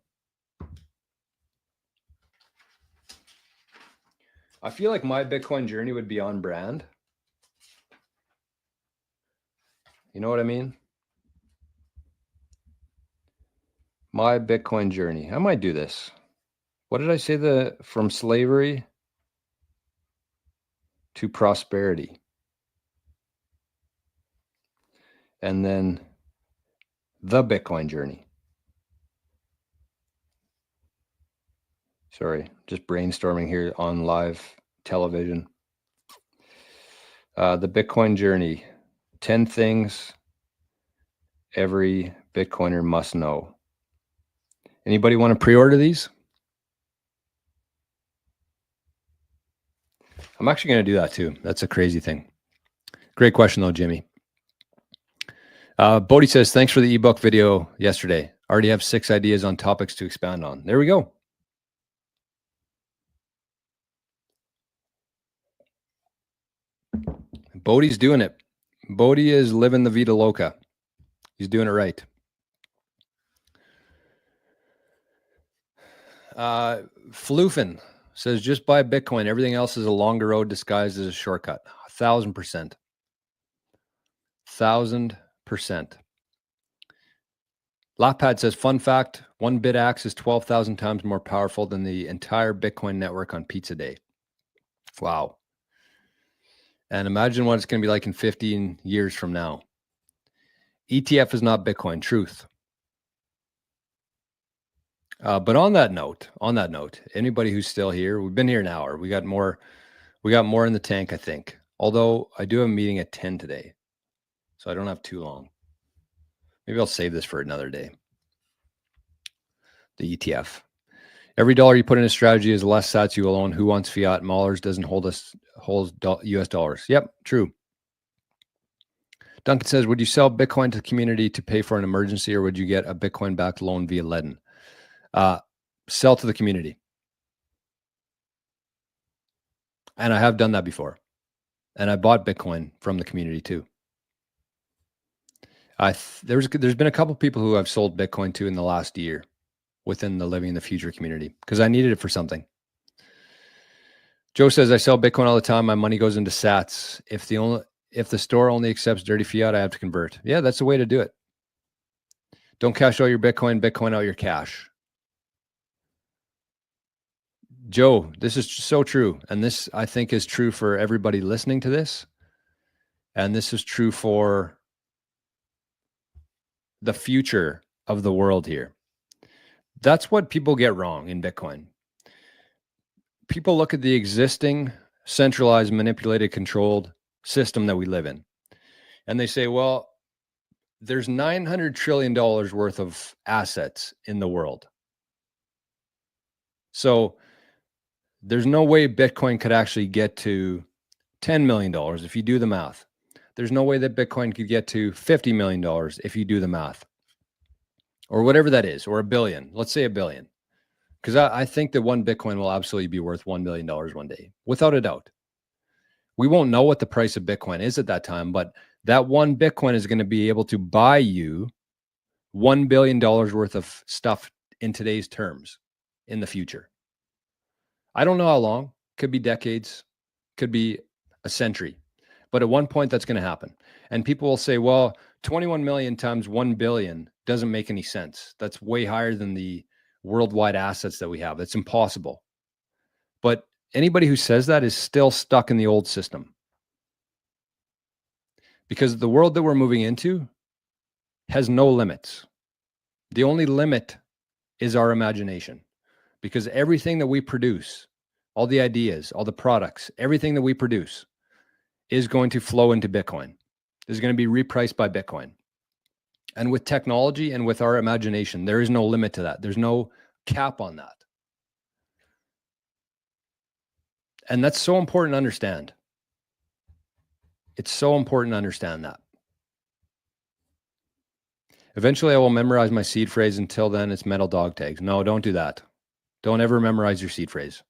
I feel like My Bitcoin Journey would be on brand. You know what I mean? My Bitcoin Journey. I might do this. What did I say? From slavery to prosperity. And then The Bitcoin Journey. Sorry, just brainstorming here on live television. The Bitcoin Journey. 10 things every Bitcoiner must know. Anybody want to pre-order these? I'm actually going to do that too. That's a crazy thing. Great question though, Jimmy. Bodhi says, thanks for the ebook video yesterday. Already have 6 ideas on topics to expand on. There we go. Bodie's doing it. Bodie is living the Vida Loca. He's doing it right. Floofin says, just buy Bitcoin. Everything else is a longer road disguised as a shortcut. 1,000%. 1,000%. Lapad says, fun fact, one BitAxe is 12,000 times more powerful than the entire Bitcoin network on pizza day. Wow. And imagine what it's going to be like in 15 years from now. ETF is not Bitcoin, truth. But on that note, anybody who's still here, we've been here an hour. We got more in the tank, I think. Although I do have a meeting at 10 today, so I don't have too long. Maybe I'll save this for another day. The ETF. Every dollar you put in a strategy is less sats you will own. Who wants fiat? Maulers doesn't holds US dollars. Yep, true. Duncan says, would you sell Bitcoin to the community to pay for an emergency, or would you get a Bitcoin-backed loan via Ledden? Sell to the community. And I have done that before. And I bought Bitcoin from the community too. There's been a couple people who I've sold Bitcoin to in the last year within the Living in the Future community because I needed it for something. Joe says, I sell Bitcoin all the time. My money goes into sats. If the store only accepts dirty fiat, I have to convert. Yeah, that's the way to do it. Don't cash out your Bitcoin out your cash. Joe, this is so true. And this, I think, is true for everybody listening to this. And this is true for the future of the world here. That's what people get wrong in Bitcoin. People look at the existing centralized, manipulated, controlled system that we live in, and they say, well, there's $900 trillion worth of assets in the world. So there's no way Bitcoin could actually get to $10 million if you do the math. There's no way that Bitcoin could get to $50 million if you do the math. Or whatever that is, or $1 billion. Let's say $1 billion. Because I think that one Bitcoin will absolutely be worth $1 billion one day, without a doubt. We won't know what the price of Bitcoin is at that time, but that one Bitcoin is going to be able to buy you $1 billion worth of stuff in today's terms in the future. I don't know how long. Could be decades. Could be a century. But at one point, that's going to happen. And people will say, well, 21 million times 1 billion doesn't make any sense. That's way higher than the worldwide assets that we have. That's impossible. But anybody who says that is still stuck in the old system. Because the world that we're moving into has no limits. The only limit is our imagination. Because everything that we produce, all the ideas, all the products, everything that we produce is going to flow into Bitcoin. Is going to be repriced by Bitcoin. And with technology and with our imagination, there is no limit to that. There's no cap on that. And that's so important to understand. It's so important to understand that. Eventually, I will memorize my seed phrase. Until then, it's metal dog tags. No, don't do that. Don't ever memorize your seed phrase.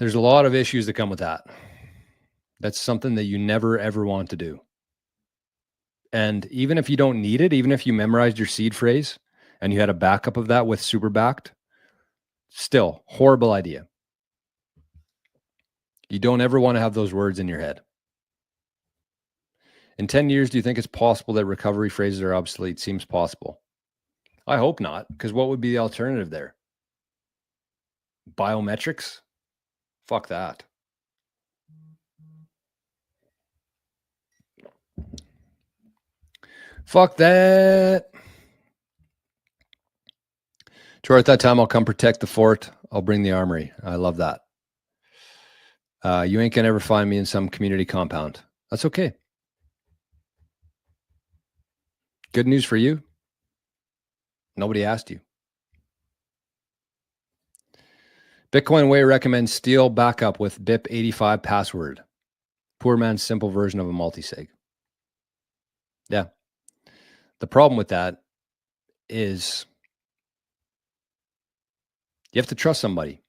There's a lot of issues that come with that. That's something that you never, ever want to do. And even if you don't need it, even if you memorized your seed phrase and you had a backup of that with super backed, still horrible idea. You don't ever want to have those words in your head. In 10 years, do you think it's possible that recovery phrases are obsolete? Seems possible. I hope not, because what would be the alternative there? Biometrics? Fuck that. Fuck that. Troy, at that time, I'll come protect the fort. I'll bring the armory. I love that. You ain't gonna ever find me in some community compound. That's okay. Good news for you. Nobody asked you. Bitcoin Way recommends Steel backup with BIP85 password. Poor man's simple version of a multisig. Yeah. The problem with that is you have to trust somebody.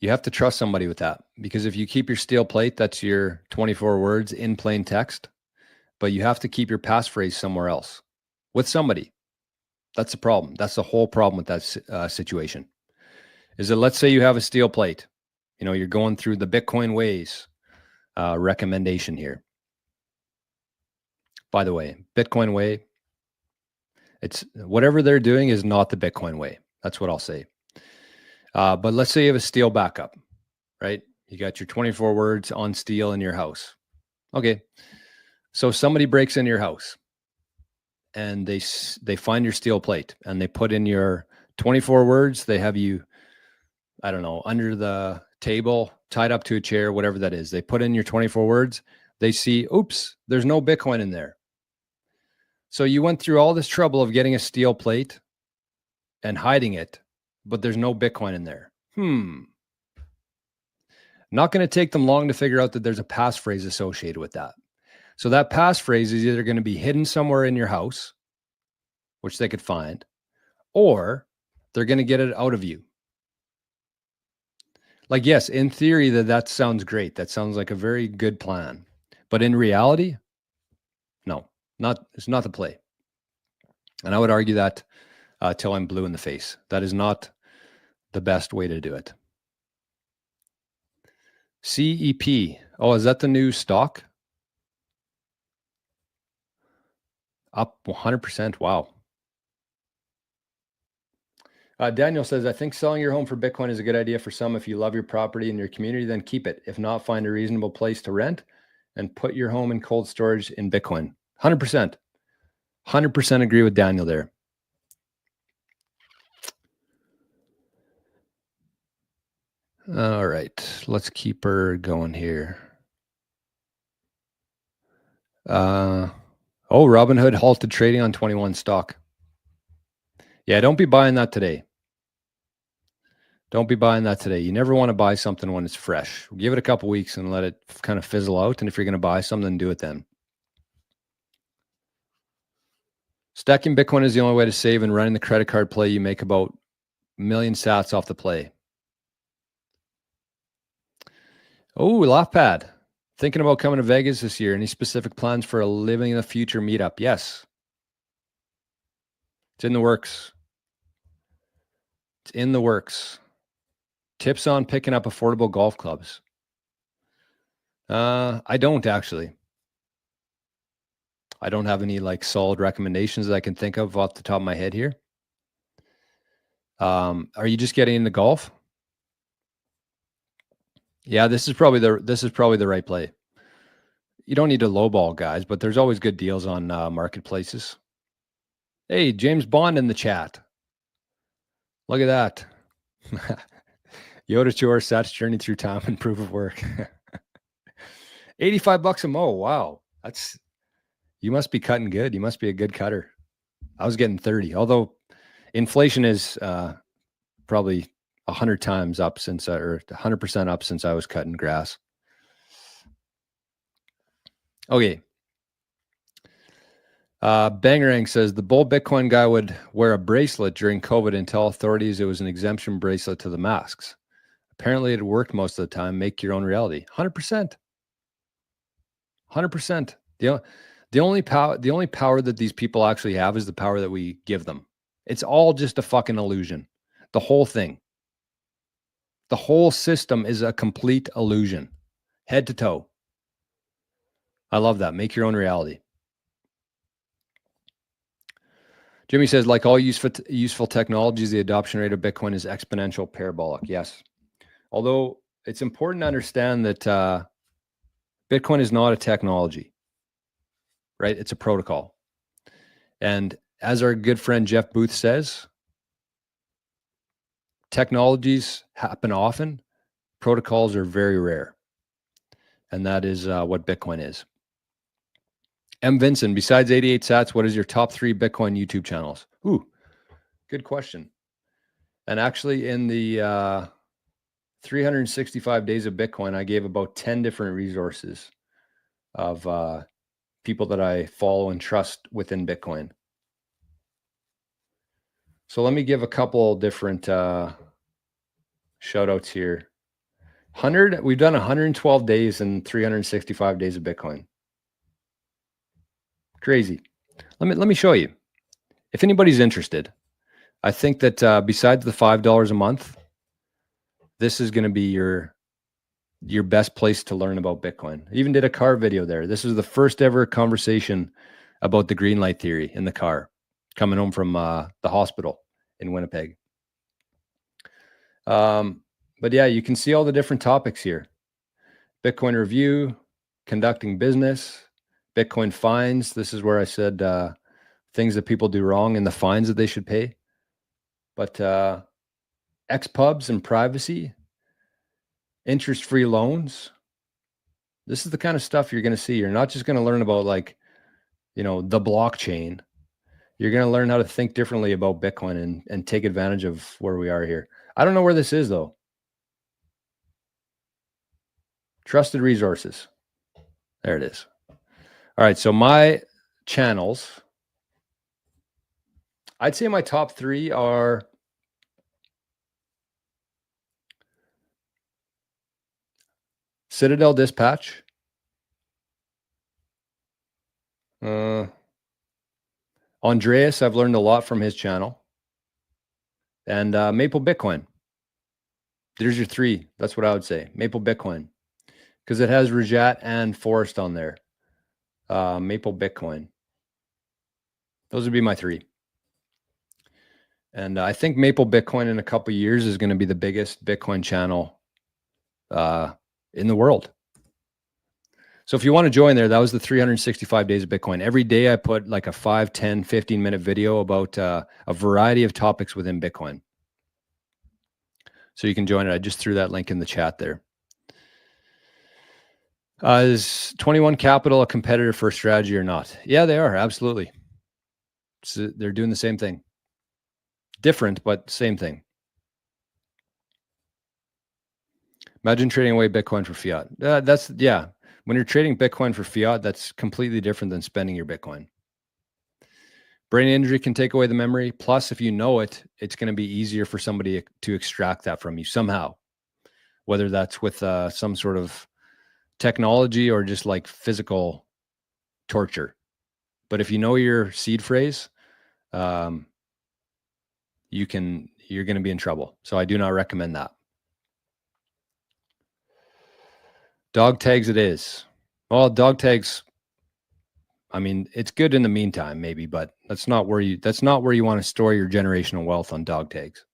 You have to trust somebody with that, because if you keep your steel plate, that's your 24 words in plain text, but you have to keep your passphrase somewhere else with somebody. That's the problem. That's the whole problem with that situation. Is that, let's say you have a steel plate, you're going through the Bitcoin ways recommendation here. By the way, Bitcoin way, it's whatever they're doing is not the Bitcoin way. That's what I'll say. But let's say you have a steel backup, right? You got your 24 words on steel in your house. Okay. So somebody breaks into your house and they find your steel plate and they put in your 24 words. They have you, I don't know, under the table, tied up to a chair, whatever that is. They put in your 24 words. They see, oops, there's no Bitcoin in there. So you went through all this trouble of getting a steel plate and hiding it, but there's no Bitcoin in there. Not going to take them long to figure out that there's a passphrase associated with that. So that passphrase is either going to be hidden somewhere in your house, which they could find, or they're going to get it out of you. Like, yes, in theory, that sounds great. That sounds like a very good plan. But in reality, no, it's not the play. And I would argue that till I'm blue in the face. That is not the best way to do it. CEP. Oh, is that the new stock? Up 100%. Wow. Daniel says, I think selling your home for Bitcoin is a good idea for some. If you love your property and your community, then keep it. If not, find a reasonable place to rent and put your home in cold storage in Bitcoin. 100%. 100% agree with Daniel there. All right. Let's keep her going here. Robinhood halted trading on 21 stock. Yeah, don't be buying that today. Don't be buying that today. You never want to buy something when it's fresh. Give it a couple weeks and let it kind of fizzle out. And if you're going to buy something, do it then. Stacking Bitcoin is the only way to save, and running the credit card play, you make about 1 million sats off the play. Oh, Laughpad. Thinking about coming to Vegas this year. Any specific plans for a Living in the Future meetup? Yes. It's in the works. It's in the works. Tips on picking up affordable golf clubs. I don't actually. I don't have any solid recommendations that I can think of off the top of my head here. Are you just getting into golf? Yeah, this is probably the right play. You don't need to lowball guys, but there's always good deals on marketplaces. Hey, James Bond in the chat. Look at that. Yoda Chore, Satch journey through time and proof of work. $85 a mo. Wow. You must be cutting good. You must be a good cutter. I was getting 30, although inflation is probably 100 times up or 100% up since I was cutting grass. Okay. Bangerang says the bull Bitcoin guy would wear a bracelet during COVID and tell authorities it was an exemption bracelet to the masks. Apparently it worked most of the time. Make your own reality. 100%. 100%. The only power that these people actually have is the power that we give them. It's all just a fucking illusion. The whole thing. The whole system is a complete illusion. Head to toe. I love that. Make your own reality. Jimmy says, like all useful technologies, the adoption rate of Bitcoin is exponential parabolic. Yes. Although it's important to understand that Bitcoin is not a technology, right? It's a protocol. And as our good friend Jeff Booth says, technologies happen often. Protocols are very rare. And that is what Bitcoin is. M. Vincent, besides 88 sats, what is your top 3 Bitcoin YouTube channels? Ooh, good question. And actually in the 365 days of Bitcoin, I gave about 10 different resources of people that I follow and trust within Bitcoin. So let me give a couple different shout outs here. We've done 112 days and 365 days of Bitcoin. Crazy. Let me show you. If anybody's interested, I think that besides the $5 a month, this is going to be your best place to learn about Bitcoin. I even did a car video there. This is the first ever conversation about the green light theory in the car, coming home from the hospital in Winnipeg. But yeah, you can see all the different topics here. Bitcoin review, conducting business, Bitcoin fines. This is where I said things that people do wrong and the fines that they should pay. But X-pubs and privacy, interest-free loans. This is the kind of stuff you're going to see. You're not just going to learn about the blockchain. You're going to learn how to think differently about Bitcoin and take advantage of where we are here. I don't know where this is though. Trusted resources. There it is. All right. So my channels, I'd say my top 3 are Citadel Dispatch, Andreas, I've learned a lot from his channel, and Maple Bitcoin. There's your 3. That's what I would say. Maple Bitcoin, because it has Rajat and Forrest on there. Maple Bitcoin. Those would be my 3. And I think Maple Bitcoin in a couple of years is going to be the biggest Bitcoin channel in the world. So if you want to join there, that was the 365 days of Bitcoin. Every day I put like a 5, 10, 15-minute video about a variety of topics within Bitcoin. So you can join it. I just threw that link in the chat there. Is 21 Capital a competitor for strategy or not? Yeah, they are. Absolutely. So they're doing the same thing. Different, but same thing. Imagine trading away Bitcoin for fiat. Yeah. When you're trading Bitcoin for fiat, that's completely different than spending your Bitcoin. Brain injury can take away the memory. Plus, if you know it, it's going to be easier for somebody to extract that from you somehow, whether that's with some sort of technology or just like physical torture. But if you know your seed phrase, you're going to be in trouble. So I do not recommend that. Dog tags it is. Well, dog tags, I mean, it's good in the meantime, maybe, but that's not where you want to store your generational wealth on dog tags,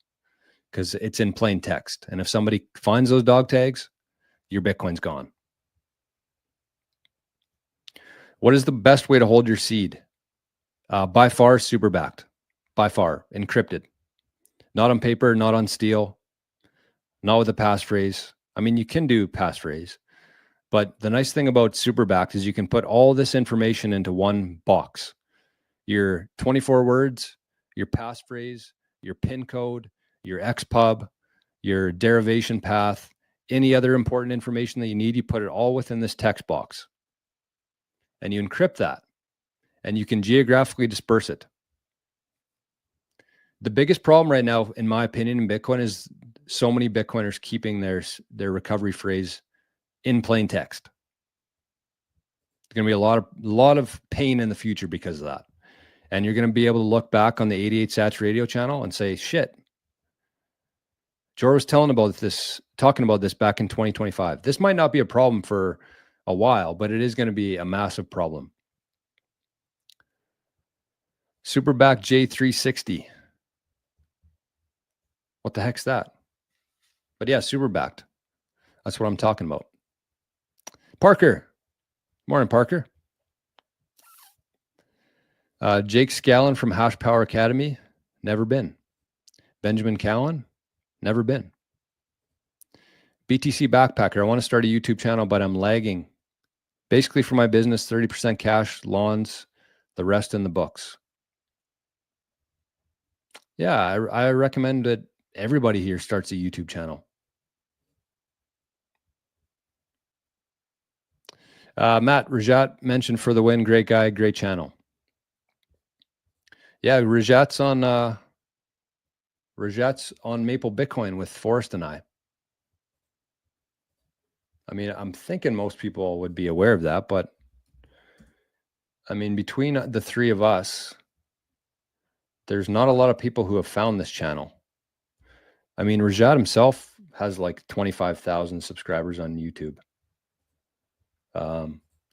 because it's in plain text. And if somebody finds those dog tags, your Bitcoin's gone. What is the best way to hold your seed? By far, super backed. By far, encrypted. Not on paper, not on steel, not with a passphrase. I mean, you can do passphrase, but the nice thing about super backed is you can put all this information into one box. Your 24 words, your passphrase, your PIN code, your XPub, your derivation path, any other important information that you need, you put it all within this text box. And you encrypt that. And you can geographically disperse it. The biggest problem right now, in my opinion, in Bitcoin is so many Bitcoiners keeping their recovery phrase in plain text. There's going to be a lot of pain in the future because of that. And you're going to be able to look back on the 88 Sats radio channel and say, shit, Jor was talking about this back in 2025. This might not be a problem for a while, but it is going to be a massive problem. Superback J360. What the heck's that? But yeah, super backed. That's what I'm talking about. Parker. Morning, Parker. Jake Scallon from Hash Power Academy. Never been. Benjamin Cowan. Never been. BTC Backpacker. I want to start a YouTube channel, but I'm lagging. Basically for my business, 30% cash, lawns, the rest in the books. Yeah, I recommend that everybody here starts a YouTube channel. Matt Rajat mentioned for the win. Great guy, great channel. Yeah, Rajat's on Maple Bitcoin with Forrest and I. I mean, I'm thinking most people would be aware of that, but I mean, between the three of us, there's not a lot of people who have found this channel. I mean, Rajat himself has like 25,000 subscribers on YouTube.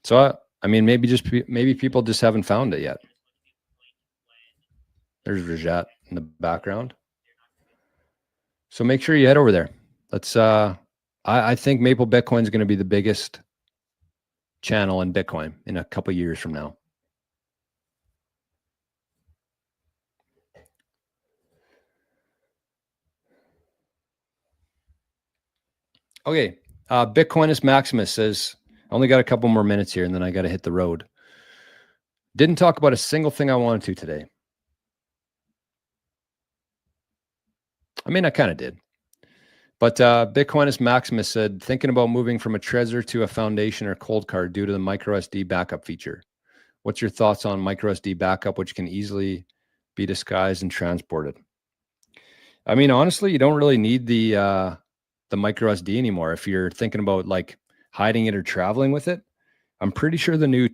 So I mean, maybe people just haven't found it yet. There's Rajat in the background. So make sure you head over there. Let's. I think Maple Bitcoin is going to be the biggest channel in Bitcoin in a couple years from now. Okay, Bitcoinist Maximus says, I only got a couple more minutes here and then I got to hit the road. Didn't talk about a single thing I wanted to today. I mean, I kind of did. But Bitcoinist Maximus said, thinking about moving from a Trezor to a Foundation or Cold Card due to the microSD backup feature. What's your thoughts on microSD backup, which can easily be disguised and transported? I mean, honestly, you don't really need the microSD anymore. If you're thinking about like hiding it or traveling with it, I'm pretty sure the new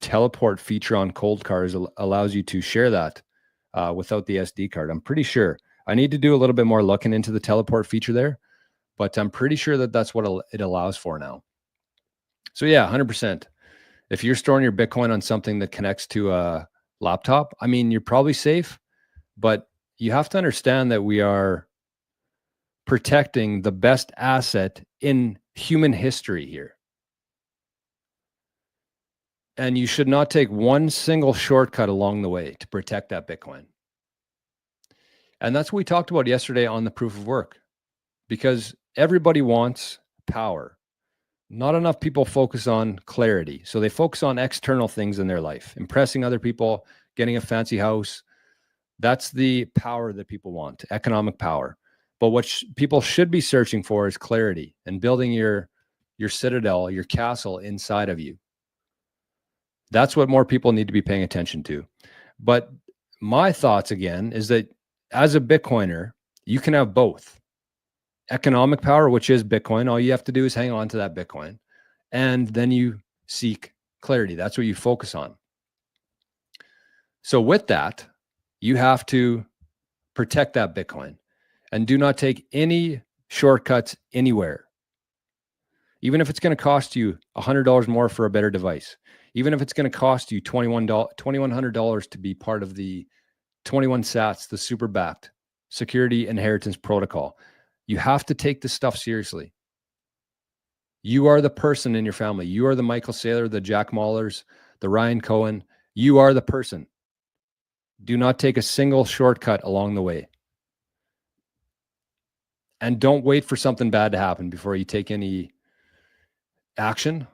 teleport feature on Cold Cards allows you to share that without the SD card. I'm pretty sure. I need to do a little bit more looking into the teleport feature there, but I'm pretty sure that that's what it allows for now. So yeah, 100%. If you're storing your Bitcoin on something that connects to a laptop, I mean, you're probably safe, but you have to understand that we are protecting the best asset in human history here. And you should not take one single shortcut along the way to protect that Bitcoin. And that's what we talked about yesterday on the proof of work, because everybody wants power. Not enough people focus on clarity. So they focus on external things in their life, impressing other people, getting a fancy house. That's the power that people want, economic power. But what people should be searching for is clarity and building your citadel, your castle inside of you. That's what more people need to be paying attention to. But my thoughts again is that as a Bitcoiner, you can have both. Economic power, which is Bitcoin. All you have to do is hang on to that Bitcoin. And then you seek clarity. That's what you focus on. So with that, you have to protect that Bitcoin and do not take any shortcuts anywhere. Even if it's going to cost you $100 more for a better device, even if it's going to cost you $2,100 to be part of the 21 sats, the super backed security inheritance protocol, you have to take this stuff seriously. You are the person in your family. You are the Michael Saylor, the Jack Mahlers, the Ryan Cohen. You are the person. Do not take a single shortcut along the way. And don't wait for something bad to happen before you take any action.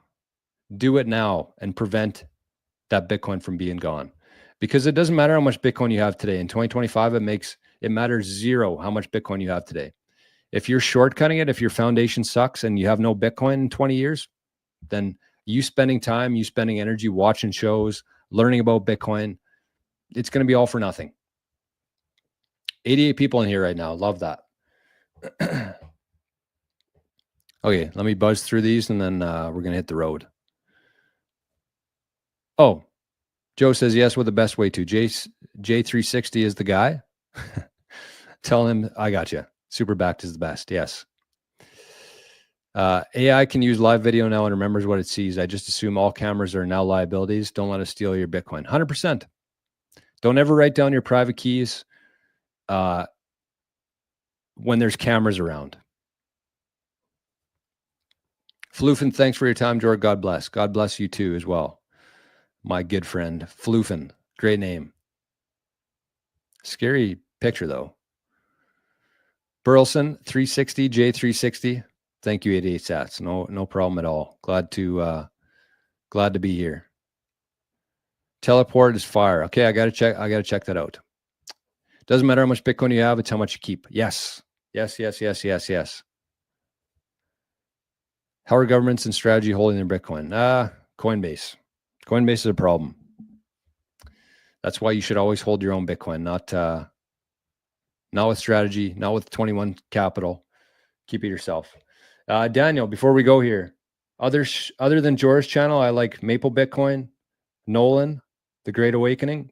Do it now and prevent that Bitcoin from being gone. Because it doesn't matter how much Bitcoin you have today. In 2025, it matters zero how much Bitcoin you have today. If you're shortcutting it, if your foundation sucks and you have no Bitcoin in 20 years, then you spending time, you spending energy watching shows, learning about Bitcoin, it's going to be all for nothing. 88 people in here right now. Love that. Okay, let me buzz through these and then we're going to hit the road. Oh, Joe says, yes, we're the best way to. J360 is the guy. Tell him I got you. Super backed is the best. Yes. AI can use live video now and remembers what it sees. I just assume all cameras are now liabilities. Don't let us steal your Bitcoin. 100%. Don't ever write down your private keys when there's cameras around. Floofin, thanks for your time, George. God bless. God bless you too as well. My good friend, Floofin. Great name. Scary picture though. Burleson, 360, J360. Thank you, 88 sats. No problem at all. Glad to be here. Teleport is fire. Okay, I gotta check that out. Doesn't matter how much Bitcoin you have, it's how much you keep. Yes. How are governments and strategy holding their Bitcoin? Coinbase. Coinbase is a problem. That's why you should always hold your own Bitcoin, not with strategy, not with 21 capital. Keep it yourself. Daniel, before we go here, other than Jora's channel, I like Maple Bitcoin, Nolan, The Great Awakening,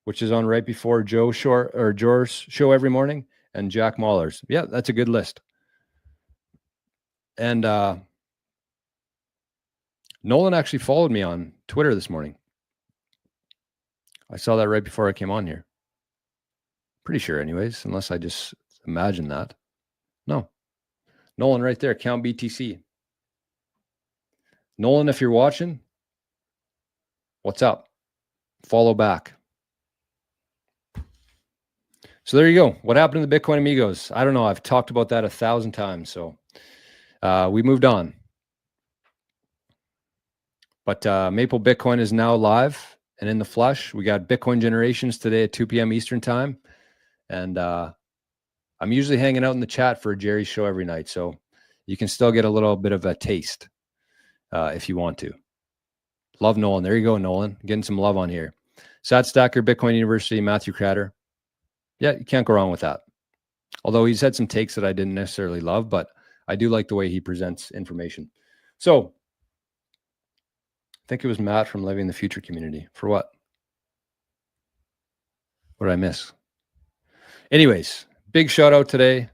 which is on right before Jora's show every morning, and Jack Mahler's. Yeah, that's a good list. And Nolan actually followed me on Twitter this morning. I saw that right before I came on here. Pretty sure anyways, unless I just imagine that. No. Nolan right there, Count BTC. Nolan, if you're watching, what's up? Follow back. So there you go. What happened to the Bitcoin amigos? I don't know. I've talked about that 1,000 times. So we moved on. But Maple Bitcoin is now live and in the flesh. We got Bitcoin Generations today at 2 p.m. Eastern time. And I'm usually hanging out in the chat for Jerry's show every night. So you can still get a little bit of a taste if you want to. Love Nolan. There you go, Nolan. Getting some love on here. Sat Stacker, Bitcoin University, Matthew Cratter. Yeah, you can't go wrong with that. Although he's had some takes that I didn't necessarily love, but I do like the way he presents information. So I think it was Matt from Living the Future community. For what? What did I miss? Anyways, big shout out today.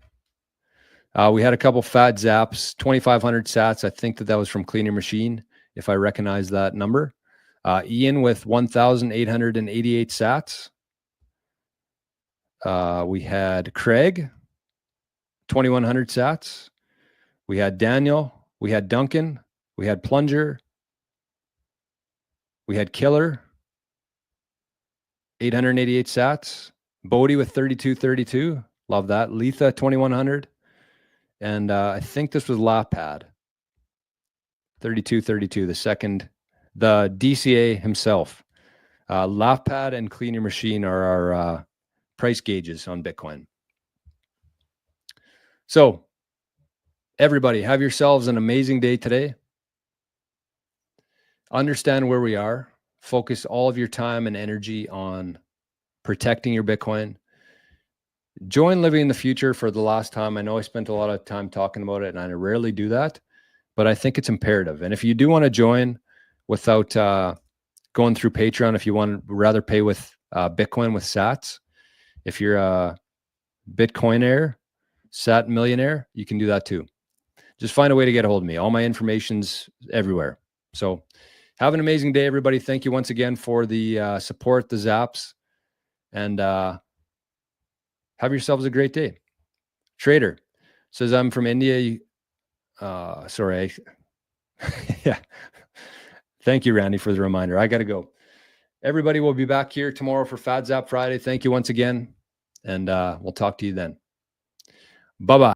We had a couple fat zaps, 2,500 sats. I think that was from Clean Your Machine, if I recognize that number. Ian with 1,888 sats. We had Craig, 2,100 sats. We had Daniel. We had Duncan. We had Plunger. We had Killer, 888 sats. Bodie with 3232. Love that. Letha, 2,100. And I think this was Lapad, 3232, the DCA himself. Lapad and Clean Your Machine are our price gauges on Bitcoin. So everybody, have yourselves an amazing day today. Understand where we are. Focus all of your time and energy on protecting your Bitcoin. Join Living in the Future for the last time. I know I spent a lot of time talking about it, and I rarely do that, but I think it's imperative. And if you do want to join without going through Patreon, if you want to rather pay with Bitcoin with sats, if you're a Bitcoinaire, sat millionaire, you can do that too. Just find a way to get a hold of me. All my information's everywhere. So have an amazing day, everybody. Thank you once again for the support, the zaps, and have yourselves a great day. Trader says, I'm from India. Sorry. Yeah. Thank you, Randy, for the reminder. I got to go. Everybody will be back here tomorrow for Fad Zap Friday. Thank you once again. And we'll talk to you then. Bye-bye.